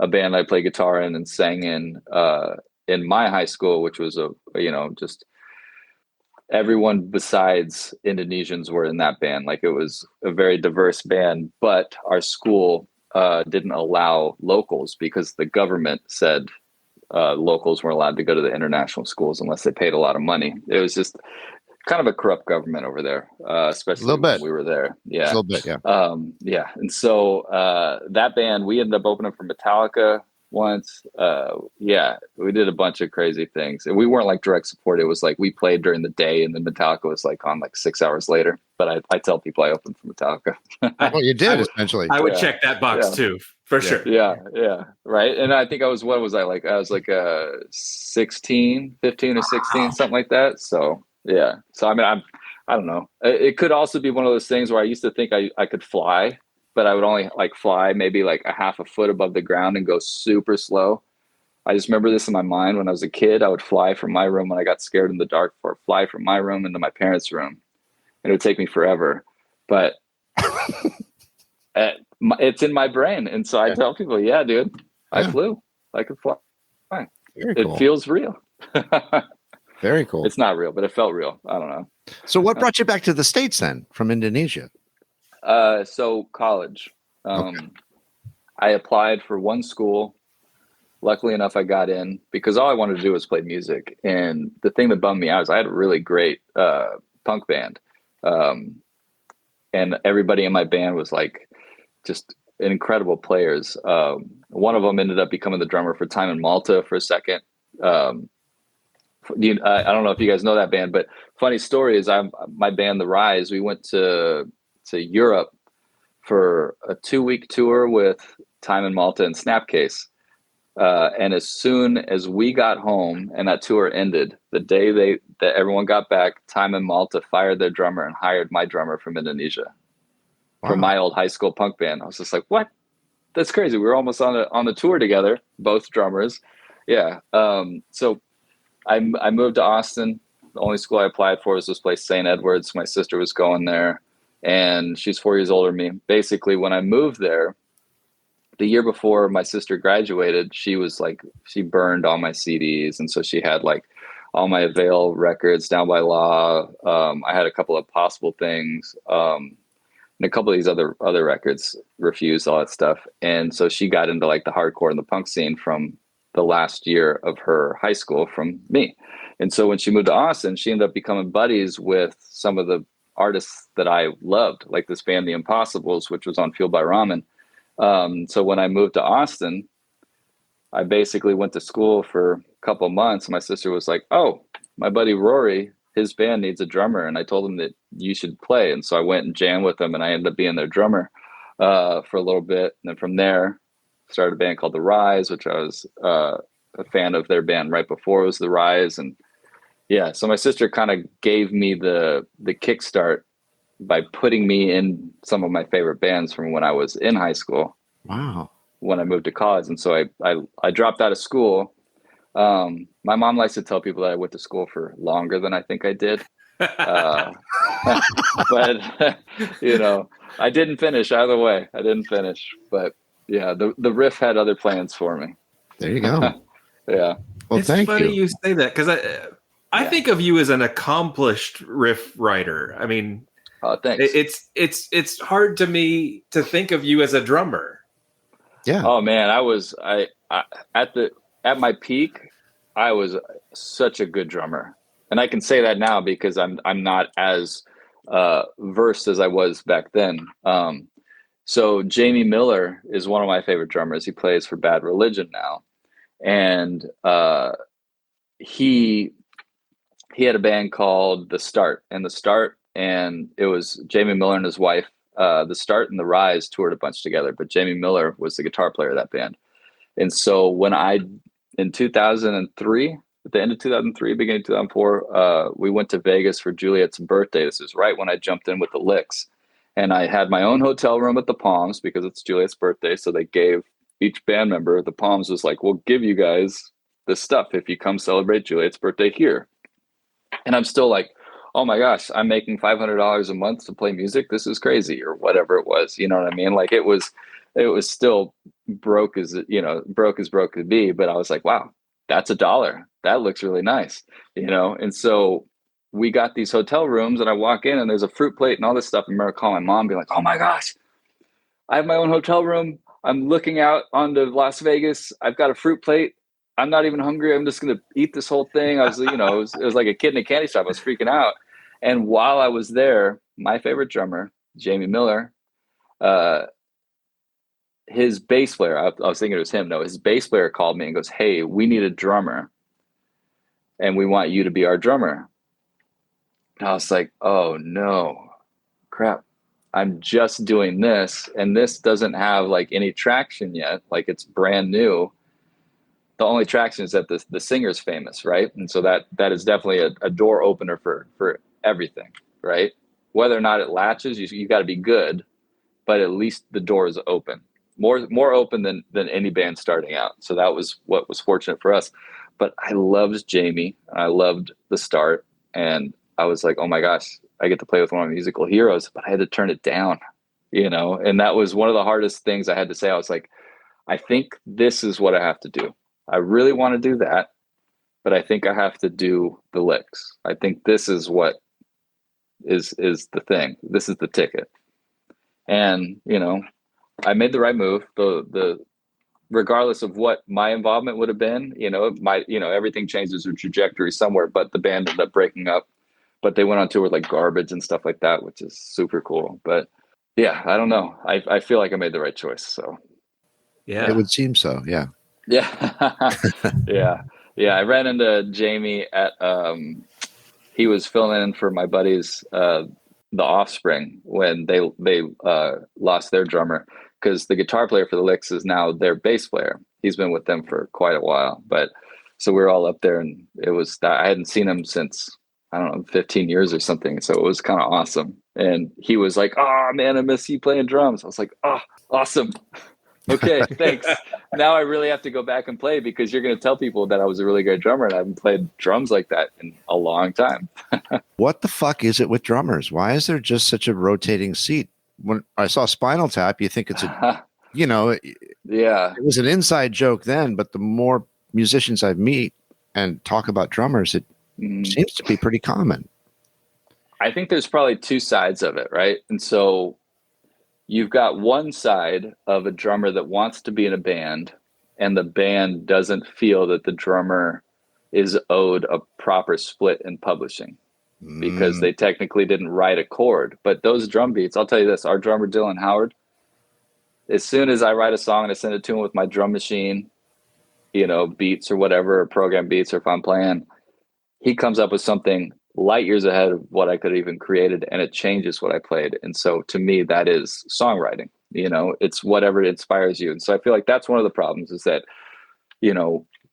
[SPEAKER 12] band I played guitar in and sang in my high school, which was just everyone besides Indonesians were in that band. Like it was a very diverse band, but our school didn't allow locals because the government said locals weren't allowed to go to the international schools unless they paid a lot of money. It was just kind of a corrupt government over there, especially when we were there. Yeah.
[SPEAKER 10] A little bit, yeah.
[SPEAKER 12] Yeah. And so that band, we ended up opening for Metallica once. Yeah, we did a bunch of crazy things. And we weren't like direct support. It was like we played during the day and then Metallica was like on like 6 hours later. But I tell people I opened for Metallica.
[SPEAKER 10] Well, you did, essentially.
[SPEAKER 11] I would check that box too, for sure.
[SPEAKER 12] Yeah. Right. And I think I was 16, 15 or 16, something like that. So yeah. So I mean, I don't know. It could also be one of those things where I used to think I could fly, but I would only like fly maybe like a half a foot above the ground and go super slow. I just remember this in my mind when I was a kid. I would fly from my room when I got scared in the dark, or fly from my room into my parents' room, and it would take me forever. But it's in my brain, and so I tell people, "Yeah, dude, I flew. I could fly.
[SPEAKER 10] Very cool.
[SPEAKER 12] It feels real."
[SPEAKER 10] Very cool.
[SPEAKER 12] It's not real, but it felt real. I don't know.
[SPEAKER 10] So what brought you back to the States then from Indonesia?
[SPEAKER 12] So college. I applied for one school. Luckily enough, I got in because all I wanted to do was play music. And the thing that bummed me out is I had a really great punk band. And everybody in my band was like just incredible players. One of them ended up becoming the drummer for Time in Malta for a second. I don't know if you guys know that band, but funny story is my band, The Rise, we went to Europe for a 2-week tour with Time in Malta and Snapcase. And as soon as we got home and that tour ended, the day that everyone got back, Time in Malta fired their drummer and hired my drummer from Indonesia. Wow. From my old high school punk band. I was just like, what? That's crazy. We were almost on the tour together, both drummers. Yeah. So I moved to Austin. The only school I applied for was this place, St. Edward's. My sister was going there, and she's 4 years older than me. Basically, when I moved there, the year before my sister graduated, she burned all my CDs. And so she had like all my Avail records, Down by Law. I had a couple of Possible Things, and a couple of these other records, Refused, all that stuff. And so she got into like the hardcore and the punk scene from the last year of her high school from me. And so when she moved to Austin, she ended up becoming buddies with some of the artists that I loved, like this band, The Impossibles, which was on Fueled by Ramen. So when I moved to Austin, I basically went to school for a couple of months. My sister was like, oh, my buddy Rory, his band needs a drummer. And I told him that you should play. And so I went and jammed with them, and I ended up being their drummer for a little bit. And then from there, started a band called The Rise, which I was a fan of their band right before it was The Rise. And yeah, so my sister kind of gave me the kickstart by putting me in some of my favorite bands from when I was in high school.
[SPEAKER 10] Wow.
[SPEAKER 12] When I moved to college. And so I dropped out of school. My mom likes to tell people that I went to school for longer than I think I did. But, I didn't finish either way. I didn't finish. But yeah, the riff had other plans for me.
[SPEAKER 10] There you go.
[SPEAKER 12] Yeah.
[SPEAKER 10] Well,
[SPEAKER 11] it's
[SPEAKER 10] thank
[SPEAKER 11] funny
[SPEAKER 10] you.
[SPEAKER 11] you say that because I think of you as an accomplished riff writer. I mean,
[SPEAKER 12] thanks.
[SPEAKER 11] It's hard to me to think of you as a drummer.
[SPEAKER 10] Yeah.
[SPEAKER 12] Oh man, I at my peak, I was such a good drummer, and I can say that now because I'm not as versed as I was back then. So Jamie Miller is one of my favorite drummers. He plays for Bad Religion now. And he had a band called The Start, and it was Jamie Miller and his wife. The Start and The Rise toured a bunch together, but Jamie Miller was the guitar player of that band. And so when in 2003, at the end of 2003, beginning of 2004, we went to Vegas for Juliette's birthday. This is right when I jumped in with the Licks. And I had my own hotel room at the Palms because it's Juliette's birthday. So they gave each band member, the Palms was like, we'll give you guys this stuff if you come celebrate Juliette's birthday here. And I'm still like, oh my gosh, I'm making $500 a month to play music. This is crazy, or whatever it was. You know what I mean? Like it was still broke as broke could be. But I was like, wow, that's $1. That looks really nice, you know? And so we got these hotel rooms and I walk in and there's a fruit plate and all this stuff. I remember calling my mom, being like, oh my gosh, I have my own hotel room. I'm looking out onto Las Vegas. I've got a fruit plate. I'm not even hungry. I'm just going to eat this whole thing. I was, it was like a kid in a candy shop. I was freaking out. And while I was there, my favorite drummer, Jamie Miller, his bass player, I was thinking it was him. No, his bass player called me and goes, hey, we need a drummer and we want you to be our drummer. And I was like, oh no, crap. I'm just doing this and this doesn't have like any traction yet. Like it's brand new. The only traction is that the singer's famous, right? And so that is definitely a door opener for everything, right? Whether or not it latches, you got to be good, but at least the door is open. More open than any band starting out. So that was what was fortunate for us. But I loved Jamie. I loved The Start. And I was like, oh my gosh, I get to play with one of my musical heroes, but I had to turn it down, and that was one of the hardest things I had to say. I was like, I think this is what I have to do. I really want to do that, but I think I have to do the Licks. I think this is what is the thing. This is the ticket. And, I made the right move. The regardless of what my involvement would have been, everything changes the trajectory somewhere, but the band ended up breaking up. But they went on tour with like Garbage and stuff like that, which is super cool. But yeah, I don't know. I feel like I made the right choice. So
[SPEAKER 10] yeah, it would seem so. Yeah.
[SPEAKER 12] Yeah. Yeah. I ran into Jamie at, he was filling in for my buddies, The Offspring, when they lost their drummer, because the guitar player for the Licks is now their bass player. He's been with them for quite a while. But so we were all up there and it was that I hadn't seen him since, I don't know, 15 years or something. So it was kind of awesome. And he was like, oh man, I miss you playing drums. I was like, oh, awesome. Okay, thanks. Now I really have to go back and play because you're going to tell people that I was a really great drummer and I haven't played drums like that in a long time.
[SPEAKER 10] What the fuck is it with drummers? Why is there just such a rotating seat? When I saw Spinal Tap, you think it's a, yeah, it was an inside joke then, but the more musicians I meet and talk about drummers, it seems to be pretty common.
[SPEAKER 12] I think there's probably two sides of it, right? And so you've got one side of a drummer that wants to be in a band and the band doesn't feel that the drummer is owed a proper split in publishing because they technically didn't write a chord. But those drum beats, I'll tell you this, our drummer Dylan Howard, as soon as I write a song and I send it to him with my drum machine, beats or whatever, or program beats, or if I'm playing, he comes up with something light years ahead of what I could have even created, and it changes what I played. And so to me, that is songwriting. It's whatever inspires you. And so I feel like that's one of the problems is that,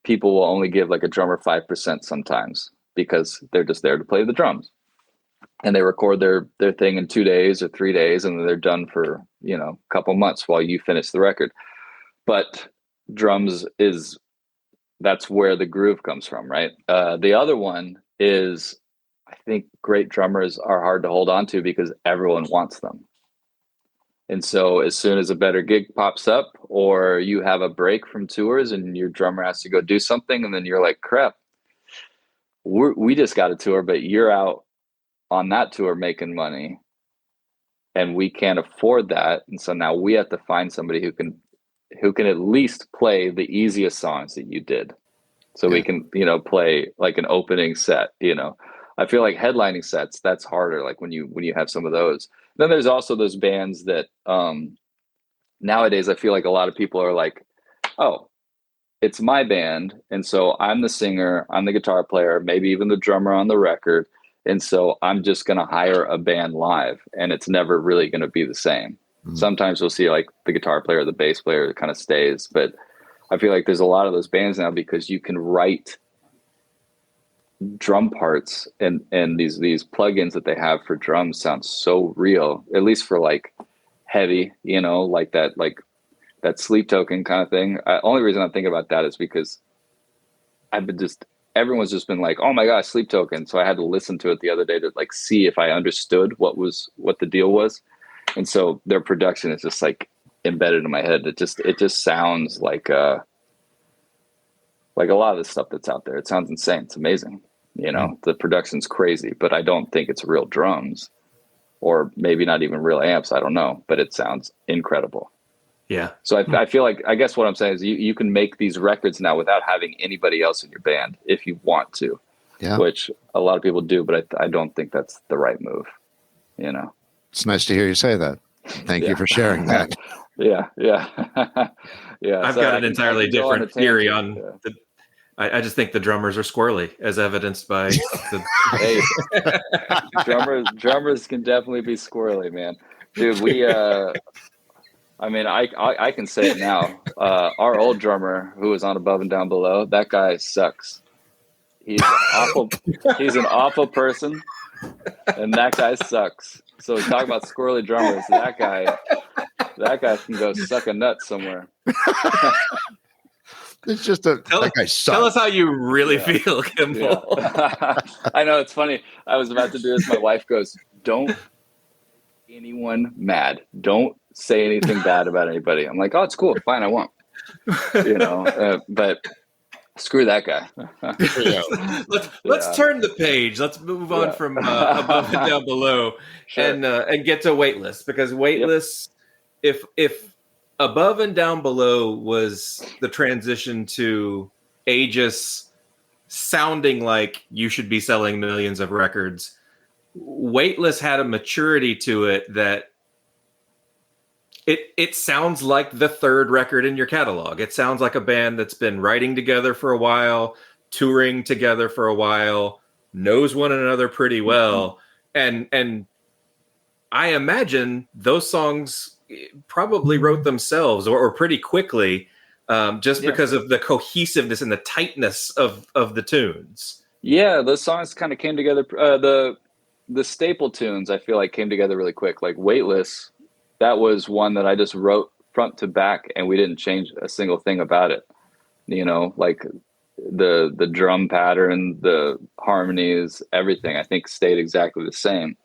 [SPEAKER 12] people will only give like a drummer 5% sometimes because they're just there to play the drums. And they record their thing in 2 days or 3 days, and then they're done for, a couple months while you finish the record. But drums that's where the groove comes from, right? The other one is, I think great drummers are hard to hold on to because everyone wants them. And so as soon as a better gig pops up or you have a break from tours and your drummer has to go do something, and then you're like, crap, we just got a tour, but you're out on that tour making money and we can't afford that. And so now we have to find somebody who can at least play the easiest songs that you did. So we can, play like an opening set, I feel like headlining sets, that's harder. Like when you have some of those. Then there's also those bands that nowadays I feel like a lot of people are like, oh, it's my band, and so I'm the singer, I'm the guitar player, maybe even the drummer on the record, and so I'm just going to hire a band live, and it's never really going to be the same. Sometimes we'll see like the guitar player, the bass player kind of stays, but I feel like there's a lot of those bands now because you can write drum parts, and these plugins that they have for drums sound so real, at least for like heavy, you know, like that Sleep Token kind of thing. Only reason I'm thinking about that is because everyone's just been like, oh my gosh, Sleep Token. So I had to listen to it the other day to like see if I understood what the deal was. And so their production is just like embedded in my head. It just sounds like a lot of the stuff that's out there. It sounds insane. It's amazing. You know, the production's crazy, but I don't think it's real drums, or maybe not even real amps. I don't know, but it sounds incredible.
[SPEAKER 11] Yeah.
[SPEAKER 12] So I feel like, I guess what I'm saying is you can make these records now without having anybody else in your band if you want to, which a lot of people do, but I don't think that's the right move, you know?
[SPEAKER 10] It's nice to hear you say that. Thank you for sharing that.
[SPEAKER 12] Yeah.
[SPEAKER 11] I've got an entirely different theory on I just think the drummers are squirrely, as evidenced by the
[SPEAKER 12] drummers can definitely be squirrely, man. Dude, I mean, I can say it now. Our old drummer who was on Above and Down Below, that guy sucks. He's an awful person, and that guy sucks. So talk about squirrely drummers. That guy can go suck a nut somewhere.
[SPEAKER 10] It's just that guy sucks.
[SPEAKER 11] Tell us how you really feel, Kemble.
[SPEAKER 12] Yeah. I know, it's funny. I was about to do this. My wife goes, don't anyone mad. Don't say anything bad about anybody. I'm like, oh, it's cool. Fine, I won't. You know, but screw that guy.
[SPEAKER 11] Let's turn the page. Let's move on from Above and Down Below, and get to Weightless, because Weightless, if Above and Down Below was the transition to Aegis sounding like you should be selling millions of records, Weightless had a maturity to it that it sounds like the third record in your catalog. It sounds like a band that's been writing together for a while, touring together for a while, knows one another pretty well. And I imagine those songs probably wrote themselves or pretty quickly, because of the cohesiveness and the tightness of the tunes.
[SPEAKER 12] Yeah, those songs kind of came together. The staple tunes, I feel like, came together really quick. Like Weightless, that was one that I just wrote front to back, and we didn't change a single thing about it. You know, like the drum pattern, the harmonies, everything, I think stayed exactly the same.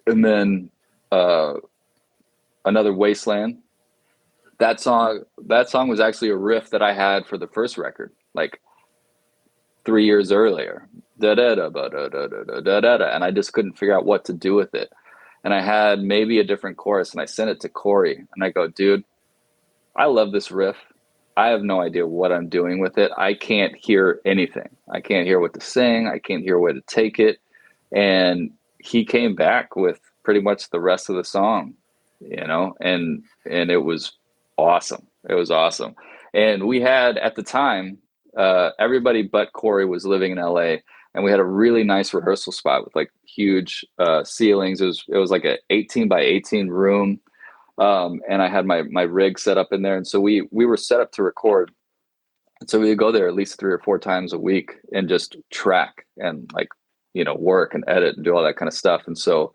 [SPEAKER 12] And then another Wasteland. That song was actually a riff that I had for the first record, like 3 years earlier. Da da da da da da da da da, and I just couldn't figure out what to do with it. And I had maybe a different chorus, and I sent it to Corey, and I go, dude, I love this riff. I have no idea what I'm doing with it. I can't hear anything. I can't hear what to sing. I can't hear where to take it. And he came back with pretty much the rest of the song, and it was awesome. It was awesome. And we had, at the time, everybody but Corey was living in LA, and we had a really nice rehearsal spot with like huge ceilings. It was like a 18 by 18 room. And I had my rig set up in there. And so we were set up to record. And so we would go there at least 3 or 4 times a week and just track and like, work and edit and do all that kind of stuff. And so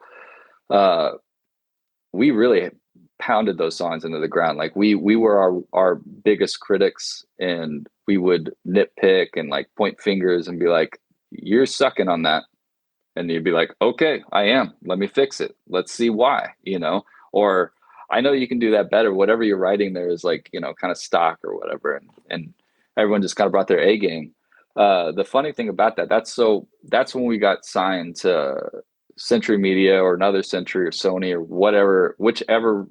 [SPEAKER 12] we really pounded those songs into the ground. Like we were our biggest critics, and we would nitpick and like point fingers and be like, you're sucking on that. And you'd be like, okay, I am. Let me fix it. Let's see why, or I know you can do that better. Whatever you're writing there is like, kind of stock or whatever. And everyone just kind of brought their A game. The funny thing about that's when we got signed to Century Media or another Century or Sony or whichever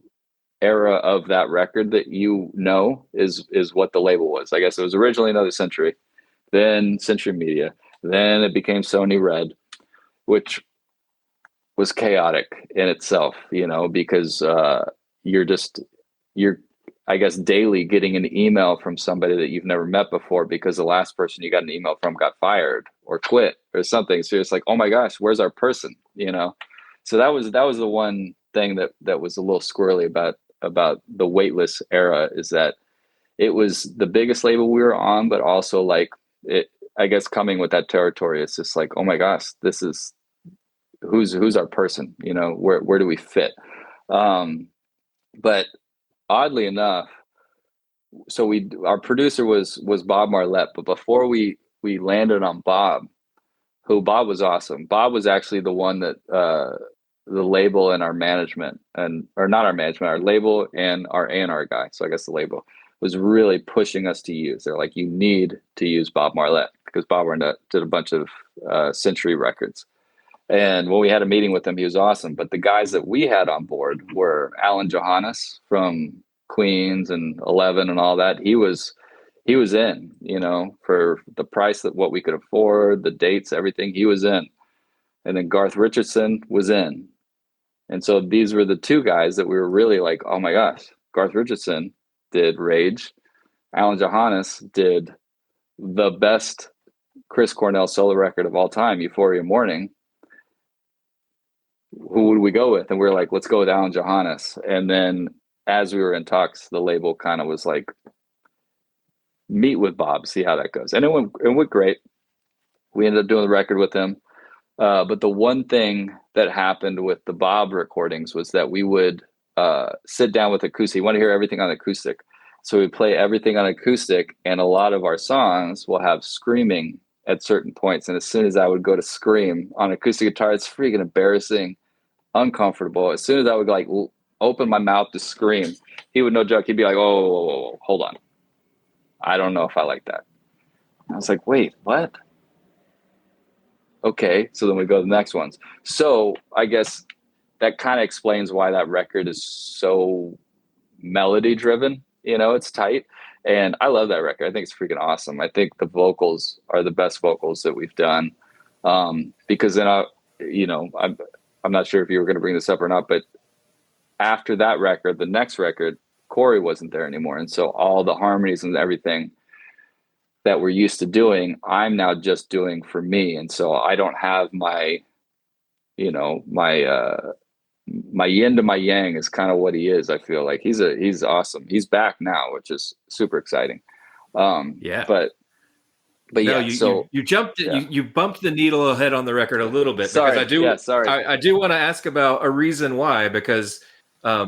[SPEAKER 12] era of that record that is what the label was. I guess it was originally Another Century, then Century Media, then it became Sony Red, which was chaotic in itself, because you're I guess daily getting an email from somebody that you've never met before because the last person you got an email from got fired or quit or something. So it's like, oh my gosh, where's our person? So that was the one thing that was a little squirrely about the Weightless era, is that it was the biggest label we were on, but also like it, I guess coming with that territory, it's just like, oh my gosh, this is who's our person, where do we fit? But oddly enough, so our producer was Bob Marlette, but before we landed on Bob was awesome. Bob was actually the one that the label and our management, or not our management, our label and our A&R guy, so I guess the label was really pushing us to use. They're like, you need to use Bob Marlette, because Bob Marlette did a bunch of Century records. And when we had a meeting with him, he was awesome. But the guys that we had on board were Alan Johannes from Queens and 11 and all that. He was in, for the price that what we could afford, the dates, everything, he was in. And then Garth Richardson was in. And so these were the 2 guys that we were really like, oh my gosh, Garth Richardson did Rage. Alan Johannes did the best Chris Cornell solo record of all time, Euphoria Morning. Who would we go with? And we were like, let's go with Alan Johannes. And then as we were in talks, the label kind of was like, meet with Bob, see how that goes. And it went great. We ended up doing the record with him. But the one thing that happened with the Bob recordings was that we would sit down with acoustic. You want to hear everything on acoustic. So we play everything on acoustic, and a lot of our songs will have screaming at certain points. And as soon as I would go to scream on acoustic guitar, it's freaking embarrassing, uncomfortable. As soon as I would like open my mouth to scream, he would, no joke, he'd be like, oh, hold on. I don't know if I like that. I was like, wait, what? Okay. So then we go to the next ones. So I guess that kind of explains why that record is so melody driven. It's tight. And I love that record. I think it's freaking awesome. I think the vocals are the best vocals that we've done. Because then I'm not sure if you were going to bring this up or not, but after that record, the next record, Corey wasn't there anymore. And so all the harmonies and everything that we're used to doing, I'm now just doing for me. And so I don't have my yin to my yang is kind of what he is. I feel like he's awesome. He's back now, which is super exciting.
[SPEAKER 11] Yeah.
[SPEAKER 12] But
[SPEAKER 11] no,
[SPEAKER 12] yeah,
[SPEAKER 11] you jumped, you bumped the needle ahead on the record a little bit.
[SPEAKER 12] Sorry.
[SPEAKER 11] Because
[SPEAKER 12] I
[SPEAKER 11] I do want to ask about A Reason Why, because A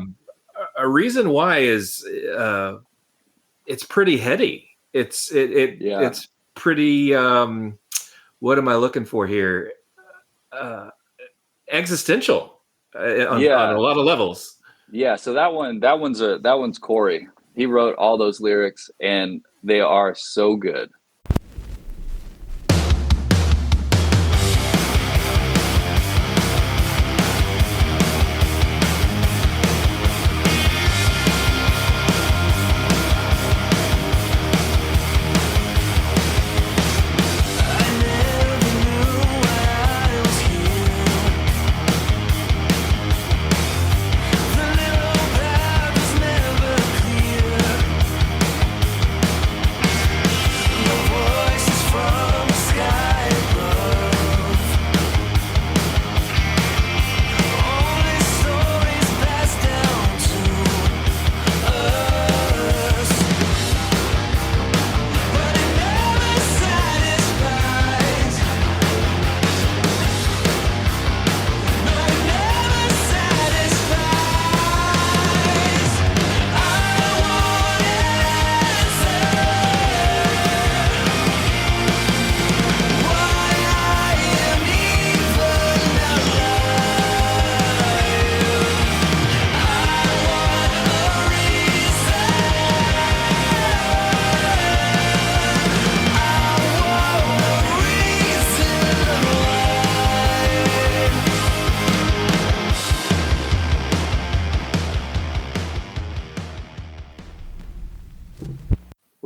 [SPEAKER 11] Reason Why is it's pretty heady. It's pretty what am I looking for here? Existential on a lot of levels.
[SPEAKER 12] Yeah, so that one's Corey. He wrote all those lyrics, and they are so good.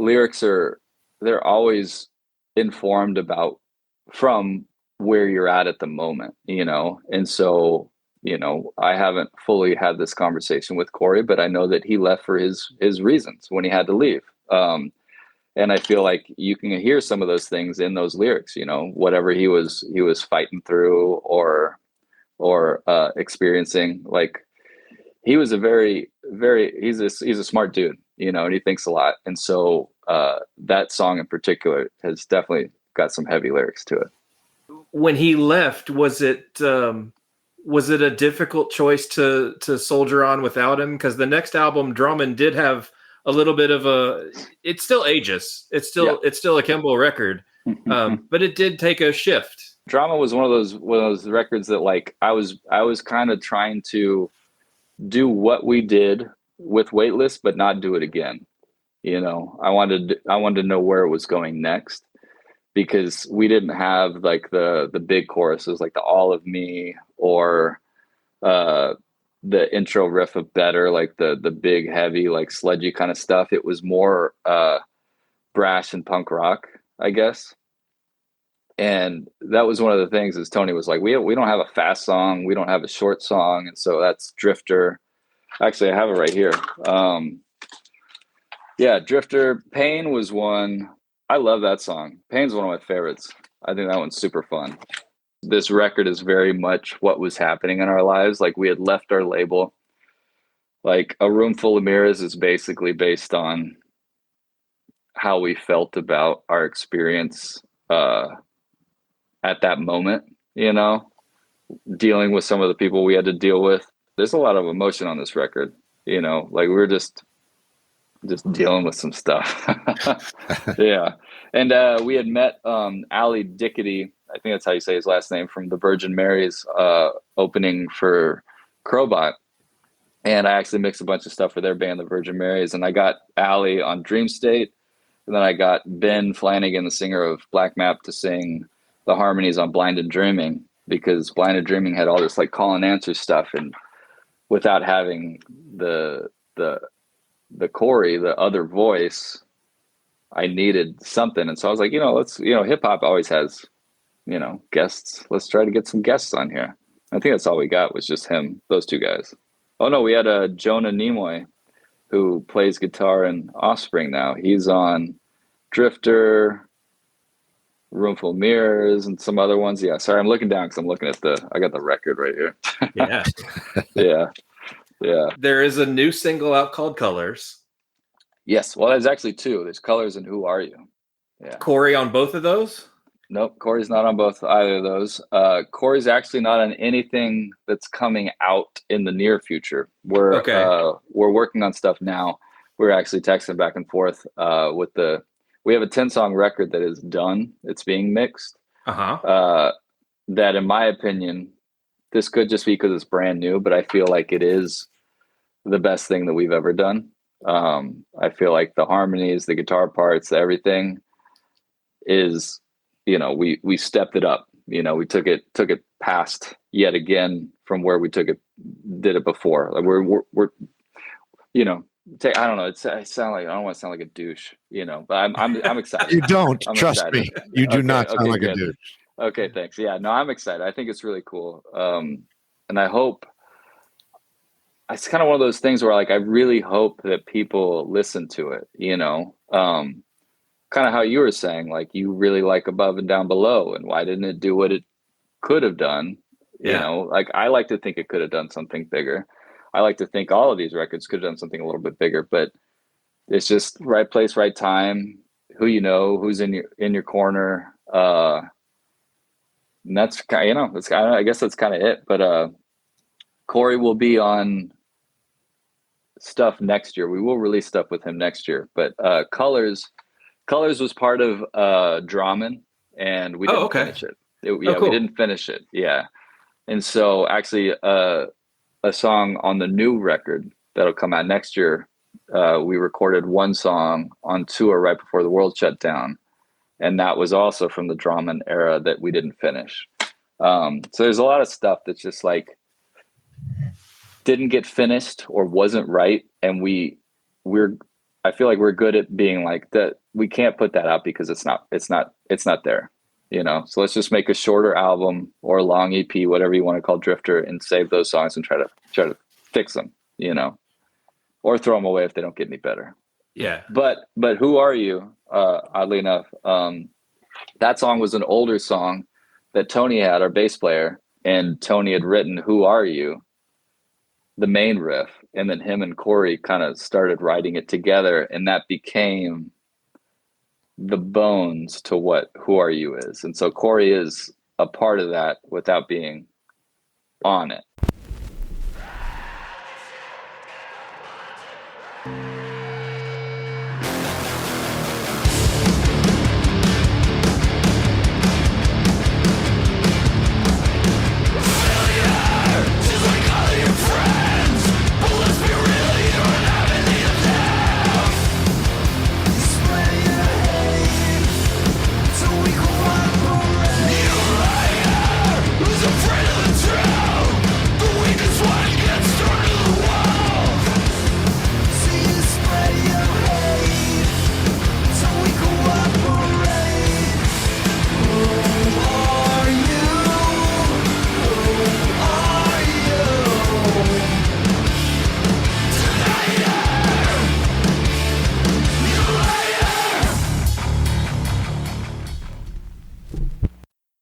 [SPEAKER 12] lyrics they're always informed from where you're at the moment, and so I haven't fully had this conversation with Corey, but I know that he left for his reasons when he had to leave. And I feel like you can hear some of those things in those lyrics, whatever he was fighting through or experiencing. Like, he was a very, very, he's a smart dude, and he thinks a lot. And so that song in particular has definitely got some heavy lyrics to it.
[SPEAKER 11] When he left, was it a difficult choice to soldier on without him? Because the next album, Drummond, did have a little bit of it's still Aegis. It's still a Kemble record, but it did take a shift.
[SPEAKER 12] Drama was one of those records that, like, I was kind of trying to do what we did with Weightless, but not do it again. I wanted to know where it was going next, because we didn't have like the big choruses, like the All of Me or the intro riff of Better, like the big, heavy, like sludgy kind of stuff. It was more brash and punk rock, I guess. And that was one of the things, is Tony was like, we don't have a fast song, we don't have a short song, and so that's Drifter. Actually, I have it right here. Drifter. Pain was one. I love that song. Pain's one of my favorites. I think that one's super fun. This record is very much what was happening in our lives. Like, we had left our label. Like, A Room Full of Mirrors is basically based on how we felt about our experience at that moment, dealing with some of the people we had to deal with. There's a lot of emotion on this record, like, we were just dealing with some stuff. Yeah. And we had met Ali Dickety, I think that's how you say his last name, from the Virgin Mary's opening for Crowbot. And I actually mixed a bunch of stuff for their band, the Virgin Marys. And I got Ali on Dream State. And then I got Ben Flanagan, the singer of Black Map, to sing the harmonies on Blind and Dreaming, because Blind and Dreaming had all this like call and answer stuff. And without having the Corey, the other voice, I needed something. And so I was like, let's, hip hop always has, guests. Let's try to get some guests on here. I think that's all we got, was just him, those two guys. Oh no, we had Jonah Nimoy, who plays guitar in Offspring now. He's on Drifter, Roomful of Mirrors, and some other ones. Yeah, sorry, I'm looking down because I'm looking at I got the record right here.
[SPEAKER 11] Yeah.
[SPEAKER 12] Yeah.
[SPEAKER 11] There is a new single out called Colors.
[SPEAKER 12] Yes. Well, there's actually two. There's Colors and Who Are You? Yeah.
[SPEAKER 11] Corey on both of those?
[SPEAKER 12] Nope. Corey's not on both either of those. Corey's actually not on anything that's coming out in the near future. We're working on stuff now. We're actually texting back and forth we have a 10-song record that is done. It's being mixed. That, in my opinion, this could just be because it's brand new, but I feel like it is the best thing that we've ever done. I feel like the harmonies, the guitar parts, everything is, we stepped it up. We took it past yet again from where we did it before. Like, we're I don't know. I don't want to sound like a douche, but I'm excited.
[SPEAKER 10] You don't. Trust
[SPEAKER 12] excited.
[SPEAKER 10] me. You do not sound like
[SPEAKER 12] good.
[SPEAKER 10] a douche.
[SPEAKER 12] Okay, thanks. Yeah, no, I'm excited. I think it's really cool. And I hope, it's kind of one of those things where, like, I really hope that people listen to it, kind of how you were saying, like, you really like Above and Down Below, and why didn't it do what it could have done? Like, I like to think it could have done something bigger. I like to think all of these records could have done something a little bit bigger, but it's just right place, right time, who's in your corner. And that's kind of, I guess that's kind of it. But Corey will be on stuff next year. We will release stuff with him next year. But Colors was part of Draman, and we didn't finish it. Cool. We didn't finish it. Yeah. And so actually a song on the new record that'll come out next year, we recorded one song on tour right before the world shut down. And that was also from the Draman era that we didn't finish. So there's a lot of stuff that's just like didn't get finished or wasn't right. And I feel like we're good at being like that. We can't put that out because it's not there, you know? So let's just make a shorter album or a long EP, whatever you want to call Drifter, and save those songs and try to fix them, you know, or throw them away if they don't get any better.
[SPEAKER 11] Yeah.
[SPEAKER 12] But Who Are You? Oddly enough, that song was an older song that Tony had, our bass player, and Tony had written Who Are You, the main riff, and then him and Corey kind of started writing it together, and that became the bones to what Who Are You is. And so Corey is a part of that without being on it.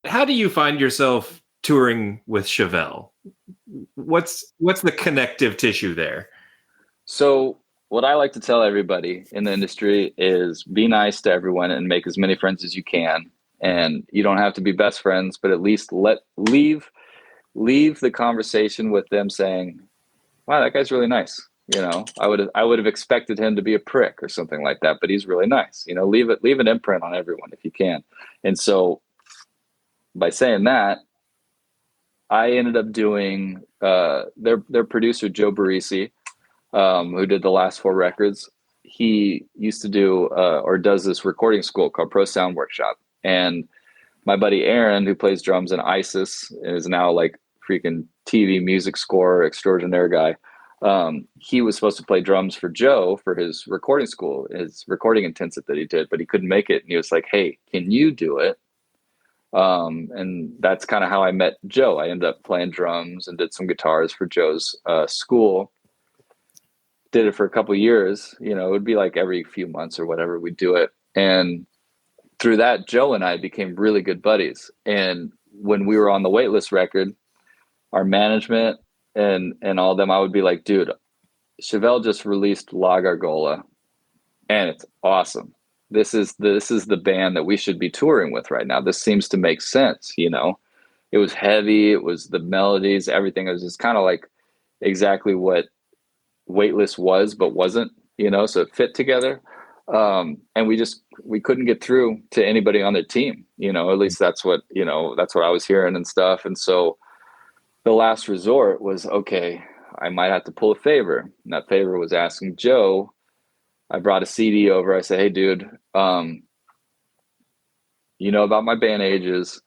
[SPEAKER 11] How do you find yourself touring with Chevelle? What's the connective tissue there?
[SPEAKER 12] So what I like to tell everybody in the industry is be nice to everyone and make as many friends as you can. And you don't have to be best friends, but at least leave the conversation with them saying, wow, that guy's really nice. You know, I would have expected him to be a prick or something like that, but he's really nice. You know, leave an imprint on everyone if you can. And so by saying that, I ended up doing their producer, Joe Barisi, who did the last 4 records. He used to do or does this recording school called Pro Sound Workshop. And my buddy Aaron, who plays drums in ISIS, is now like freaking TV music score extraordinaire guy. He was supposed to play drums for Joe for his recording school, his recording intensive that he did, but he couldn't make it. And he was like, hey, can you do it? And that's kind of how I met Joe. I ended up playing drums and did some guitars for Joe's school. Did it for a couple of years. You know, it would be like every few months or whatever we'd do it. And through that, Joe and I became really good buddies. And when we were on the Waitlist record, our management and all of them, I would be like, dude, Chevelle just released La Gargola and it's awesome. This is the band that we should be touring with right now. This seems to make sense. You know, it was heavy. It was the melodies, everything. It was just kind of like exactly what Waitlist was, but wasn't, you know, so it fit together. And we couldn't get through to anybody on their team, you know, at least that's what I was hearing and stuff. And so the last resort was, okay, I might have to pull a favor. And that favor was asking Joe. I brought a CD over. I said, hey, dude, you know about my band Aeges.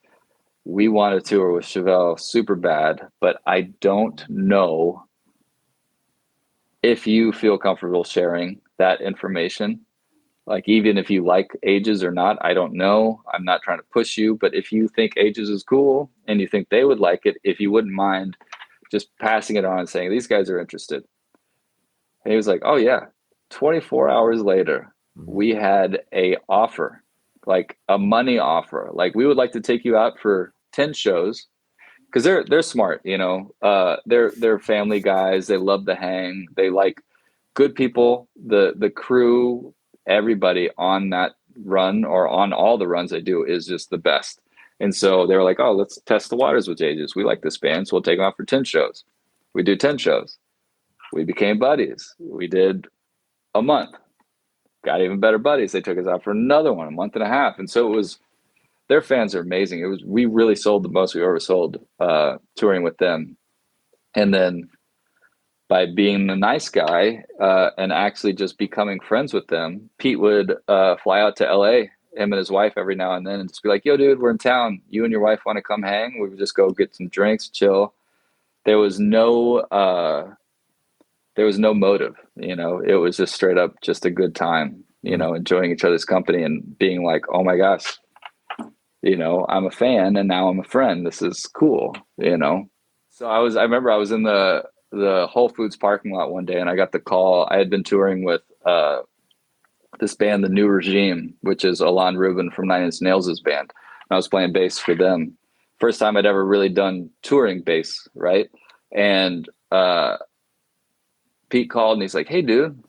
[SPEAKER 12] We want to tour with Chevelle super bad, but I don't know if you feel comfortable sharing that information. Like, even if you like Aeges or not, I don't know. I'm not trying to push you, but if you think Aeges is cool and you think they would like it, if you wouldn't mind just passing it on and saying, these guys are interested. And he was like, oh yeah. 24 hours later, we had a offer, like a money offer. Like, we would like to take you out for 10 shows, because they're smart, you know. They're family guys. They love the hang. They like good people. The crew, everybody on that run or on all the runs they do is just the best. And so they were like, oh, let's test the waters with Aeges. We like this band, so we'll take them out for 10 shows. We do 10 shows. We became buddies. We did a month, got even better buddies. They took us out for another one, a month and a half. And so it was, their fans are amazing. We really sold the most we ever sold touring with them. And then by being a nice guy and actually just becoming friends with them, Pete would fly out to LA, him and his wife, every now and then, and just be like, yo, dude, we're in town. You and your wife want to come hang? We would just go get some drinks, chill. There was no there was no motive, you know, it was just straight up just a good time, you know, enjoying each other's company and being like, oh my gosh, you know, I'm a fan and now I'm a friend. This is cool, you know? So I remember I was in the Whole Foods parking lot one day and I got the call. I had been touring with this band, The New Regime, which is Alon Rubin from Nine Inch Nails' band. And I was playing bass for them. First time I'd ever really done touring bass, right? And Pete called and he's like, hey dude,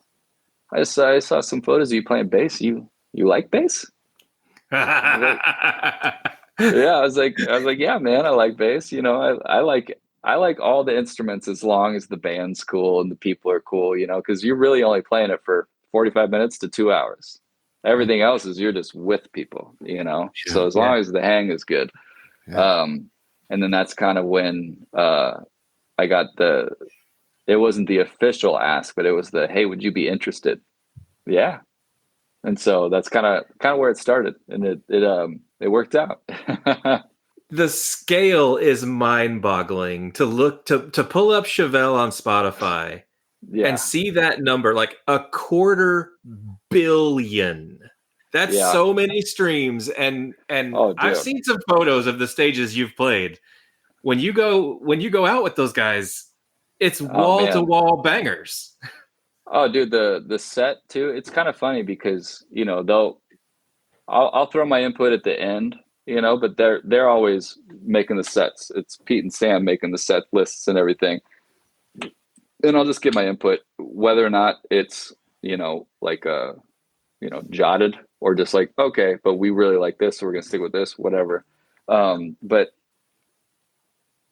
[SPEAKER 12] I saw some photos of you playing bass. You like bass? I was like, yeah, man, I like bass. You know, I like all the instruments as long as the band's cool and the people are cool, you know, because you're really only playing it for 45 minutes to 2 hours. Everything else is you're just with people, you know. Sure, so as long as the hang is good. Yeah. And then that's kind of when I got it wasn't the official ask, but it was hey, would you be interested? Yeah. And so that's kind of where it started, and it worked out.
[SPEAKER 11] The scale is mind-boggling to pull up Chevelle on Spotify and see that number, like 250 million. That's so many streams, and I've seen some photos of the stages you've played. When you go out with those guys, it's wall-to-wall bangers.
[SPEAKER 12] Oh, dude, the set too. It's kind of funny because, you know, I'll throw my input at the end, you know, but they're always making the sets. It's Pete and Sam making the set lists and everything. And I'll just give my input, whether or not it's, you know, like jotted or just like, okay, but we really like this, so we're gonna stick with this, whatever. But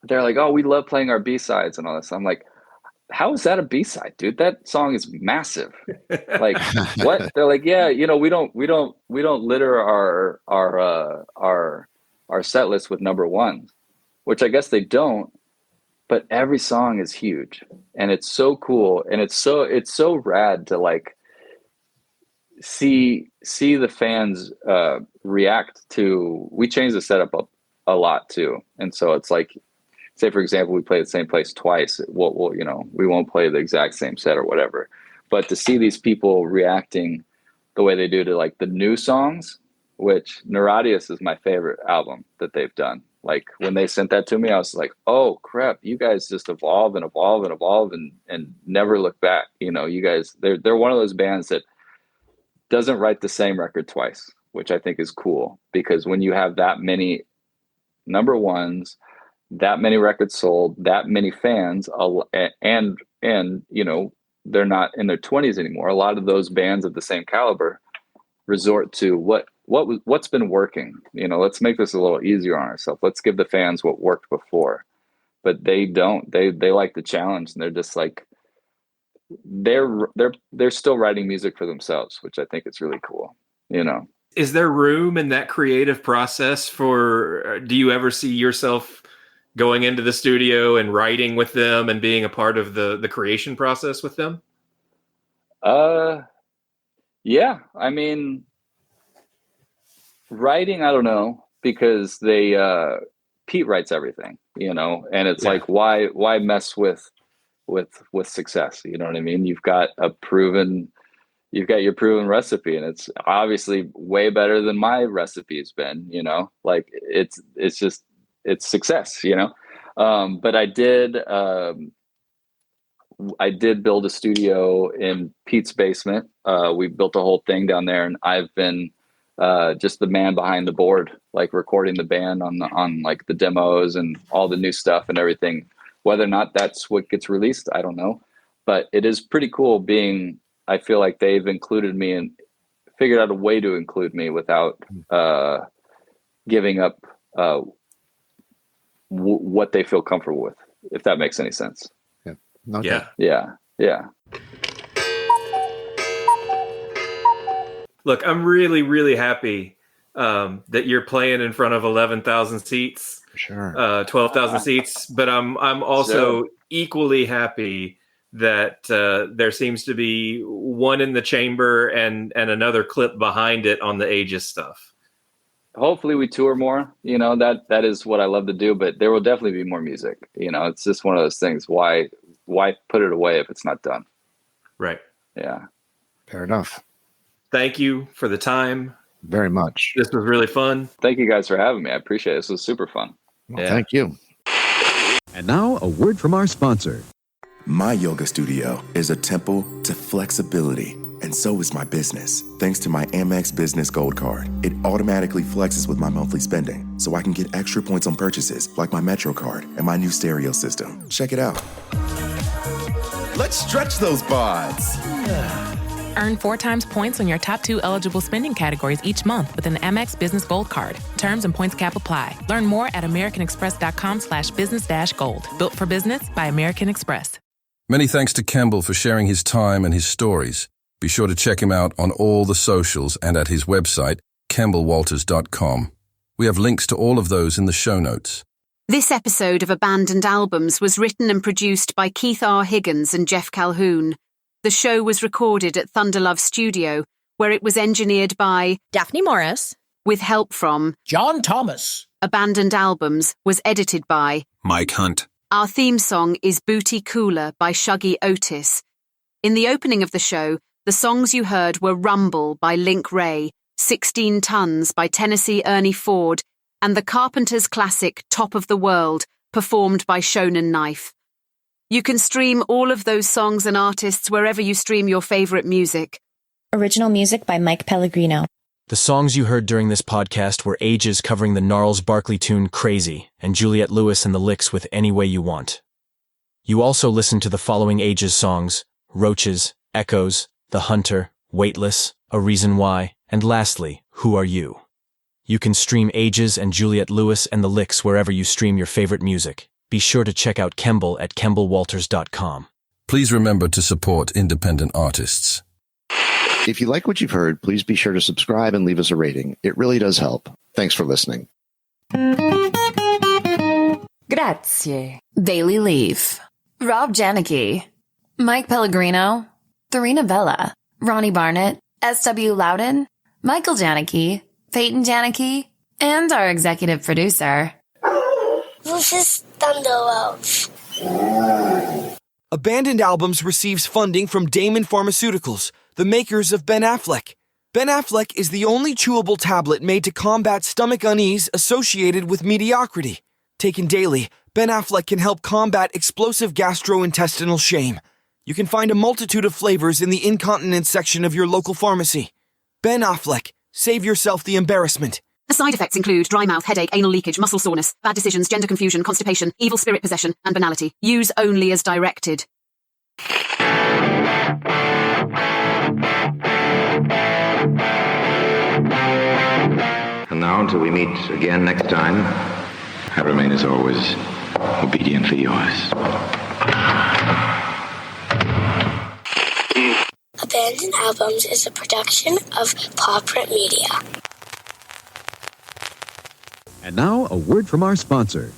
[SPEAKER 12] they're like, oh, we love playing our B-sides and all this. I'm like, how is that a B-side, dude? That song is massive. Like, what? They're like, yeah, you know, we don't litter our set list with number ones, which I guess they don't, but every song is huge and it's so cool. And it's so rad to like see the fans react to, we change the setup up a lot too. And so it's like, say, for example, we play the same place twice. We'll, you know, we won't play the exact same set or whatever. But to see these people reacting the way they do to like the new songs, which Neuradius is my favorite album that they've done. Like when they sent that to me, I was like, oh crap, you guys just evolve and evolve and evolve and never look back. You know, you guys, they're one of those bands that doesn't write the same record twice, which I think is cool, because when you have that many number ones, that many records sold, that many fans, and you know, they're not in their 20s anymore. A lot of those bands of the same caliber resort to what's been working. You know, let's make this a little easier on ourselves. Let's give the fans what worked before. But they don't. They like the challenge, and they're just like they're still writing music for themselves, which I think is really cool. You know,
[SPEAKER 11] is there room in that creative process for? Do you ever see yourself going into the studio and writing with them and being a part of the creation process with them?
[SPEAKER 12] Yeah. I mean, writing, I don't know, because Pete writes everything, you know, and it's like, why mess with success? You know what I mean? You've got your proven recipe, and it's obviously way better than my recipe has been, you know, like it's success, you know? But I did build a studio in Pete's basement. We built a whole thing down there, and I've been just the man behind the board, like recording the band on like the demos and all the new stuff and everything. Whether or not that's what gets released, I don't know. But it is pretty cool I feel like they've included me and figured out a way to include me without giving up what they feel comfortable with, if that makes any sense.
[SPEAKER 10] Yeah. Okay.
[SPEAKER 12] Yeah.
[SPEAKER 11] Look, I'm really, really happy that you're playing in front of 11,000 seats,
[SPEAKER 10] sure,
[SPEAKER 11] 12,000 seats. But I'm also equally happy that there seems to be one in the chamber and another clip behind it on the Aeges stuff.
[SPEAKER 12] Hopefully we tour more, you know, that is what I love to do, but there will definitely be more music. You know, it's just one of those things. Why why put it away if it's not done?
[SPEAKER 11] Right.
[SPEAKER 12] Yeah.
[SPEAKER 10] Fair enough.
[SPEAKER 11] Thank you for the time.
[SPEAKER 10] Very much.
[SPEAKER 11] This was really fun.
[SPEAKER 12] Thank you guys for having me. I appreciate it. This was super fun.
[SPEAKER 10] Well, thank you.
[SPEAKER 7] And now, a word from our sponsor.
[SPEAKER 14] My yoga studio is a temple to flexibility, and so is my business. Thanks to my Amex Business Gold Card, it automatically flexes with my monthly spending, so I can get extra points on purchases like my Metro card and my new stereo system. Check it out. Let's stretch those bods.
[SPEAKER 15] Earn 4 times points on your top 2 eligible spending categories each month with an Amex Business Gold Card. Terms and points cap apply. Learn more at americanexpress.com/business-gold. Built for business by American Express.
[SPEAKER 16] Many thanks to Kemble for sharing his time and his stories. Be sure to check him out on all the socials and at his website, KembleWalters.com. We have links to all of those in the show notes.
[SPEAKER 6] This episode of Abandoned Albums was written and produced by Keith R. Higgins and Jeff Calhoun. The show was recorded at Thunderlove Studio, where it was engineered by
[SPEAKER 17] Daphne Morris,
[SPEAKER 6] with help from
[SPEAKER 17] John Thomas.
[SPEAKER 6] Abandoned Albums was edited by
[SPEAKER 16] Mike Hunt.
[SPEAKER 6] Our theme song is Booty Cooler by Shuggy Otis. In the opening of the show, the songs you heard were Rumble by Link Ray, 16 Tons by Tennessee Ernie Ford, and the Carpenters' classic Top of the World, performed by Shonen Knife. You can stream all of those songs and artists wherever you stream your favorite music.
[SPEAKER 17] Original music by Mike Pellegrino.
[SPEAKER 9] The songs you heard during this podcast were Aeges covering the Gnarls Barkley tune Crazy, and Juliette Lewis and the Licks with Any Way You Want. You also listened to the following Aeges songs: Roaches, Echoes, The Hunter, Weightless, A Reason Why, and lastly, Who Are You? You can stream Aeges and Juliette Lewis and the Licks wherever you stream your favorite music. Be sure to check out Kemble at KembleWalters.com.
[SPEAKER 16] Please remember to support independent artists.
[SPEAKER 10] If you like what you've heard, please be sure to subscribe and leave us a rating. It really does help. Thanks for listening.
[SPEAKER 18] Grazie. Daily Leaf. Rob Janicki. Mike Pellegrino. Therina Bella. Ronnie Barnett. S.W. Loudon. Michael Janicki. Peyton Janicki. And our executive producer,
[SPEAKER 19] Rufus Thunderlove.
[SPEAKER 20] Abandoned Albums receives funding from Damon Pharmaceuticals, the makers of Ben Affleck. Ben Affleck is the only chewable tablet made to combat stomach unease associated with mediocrity. Taken daily, Ben Affleck can help combat explosive gastrointestinal shame. You can find a multitude of flavors in the incontinence section of your local pharmacy. Ben Affleck, save yourself the embarrassment.
[SPEAKER 6] The side effects include dry mouth, headache, anal leakage, muscle soreness, bad decisions, gender confusion, constipation, evil spirit possession, and banality. Use only as directed.
[SPEAKER 21] And now, until we meet again next time, I remain as always obediently yours.
[SPEAKER 19] Abandoned Albums is a production of Paw Print Media.
[SPEAKER 7] And now, a word from our sponsor.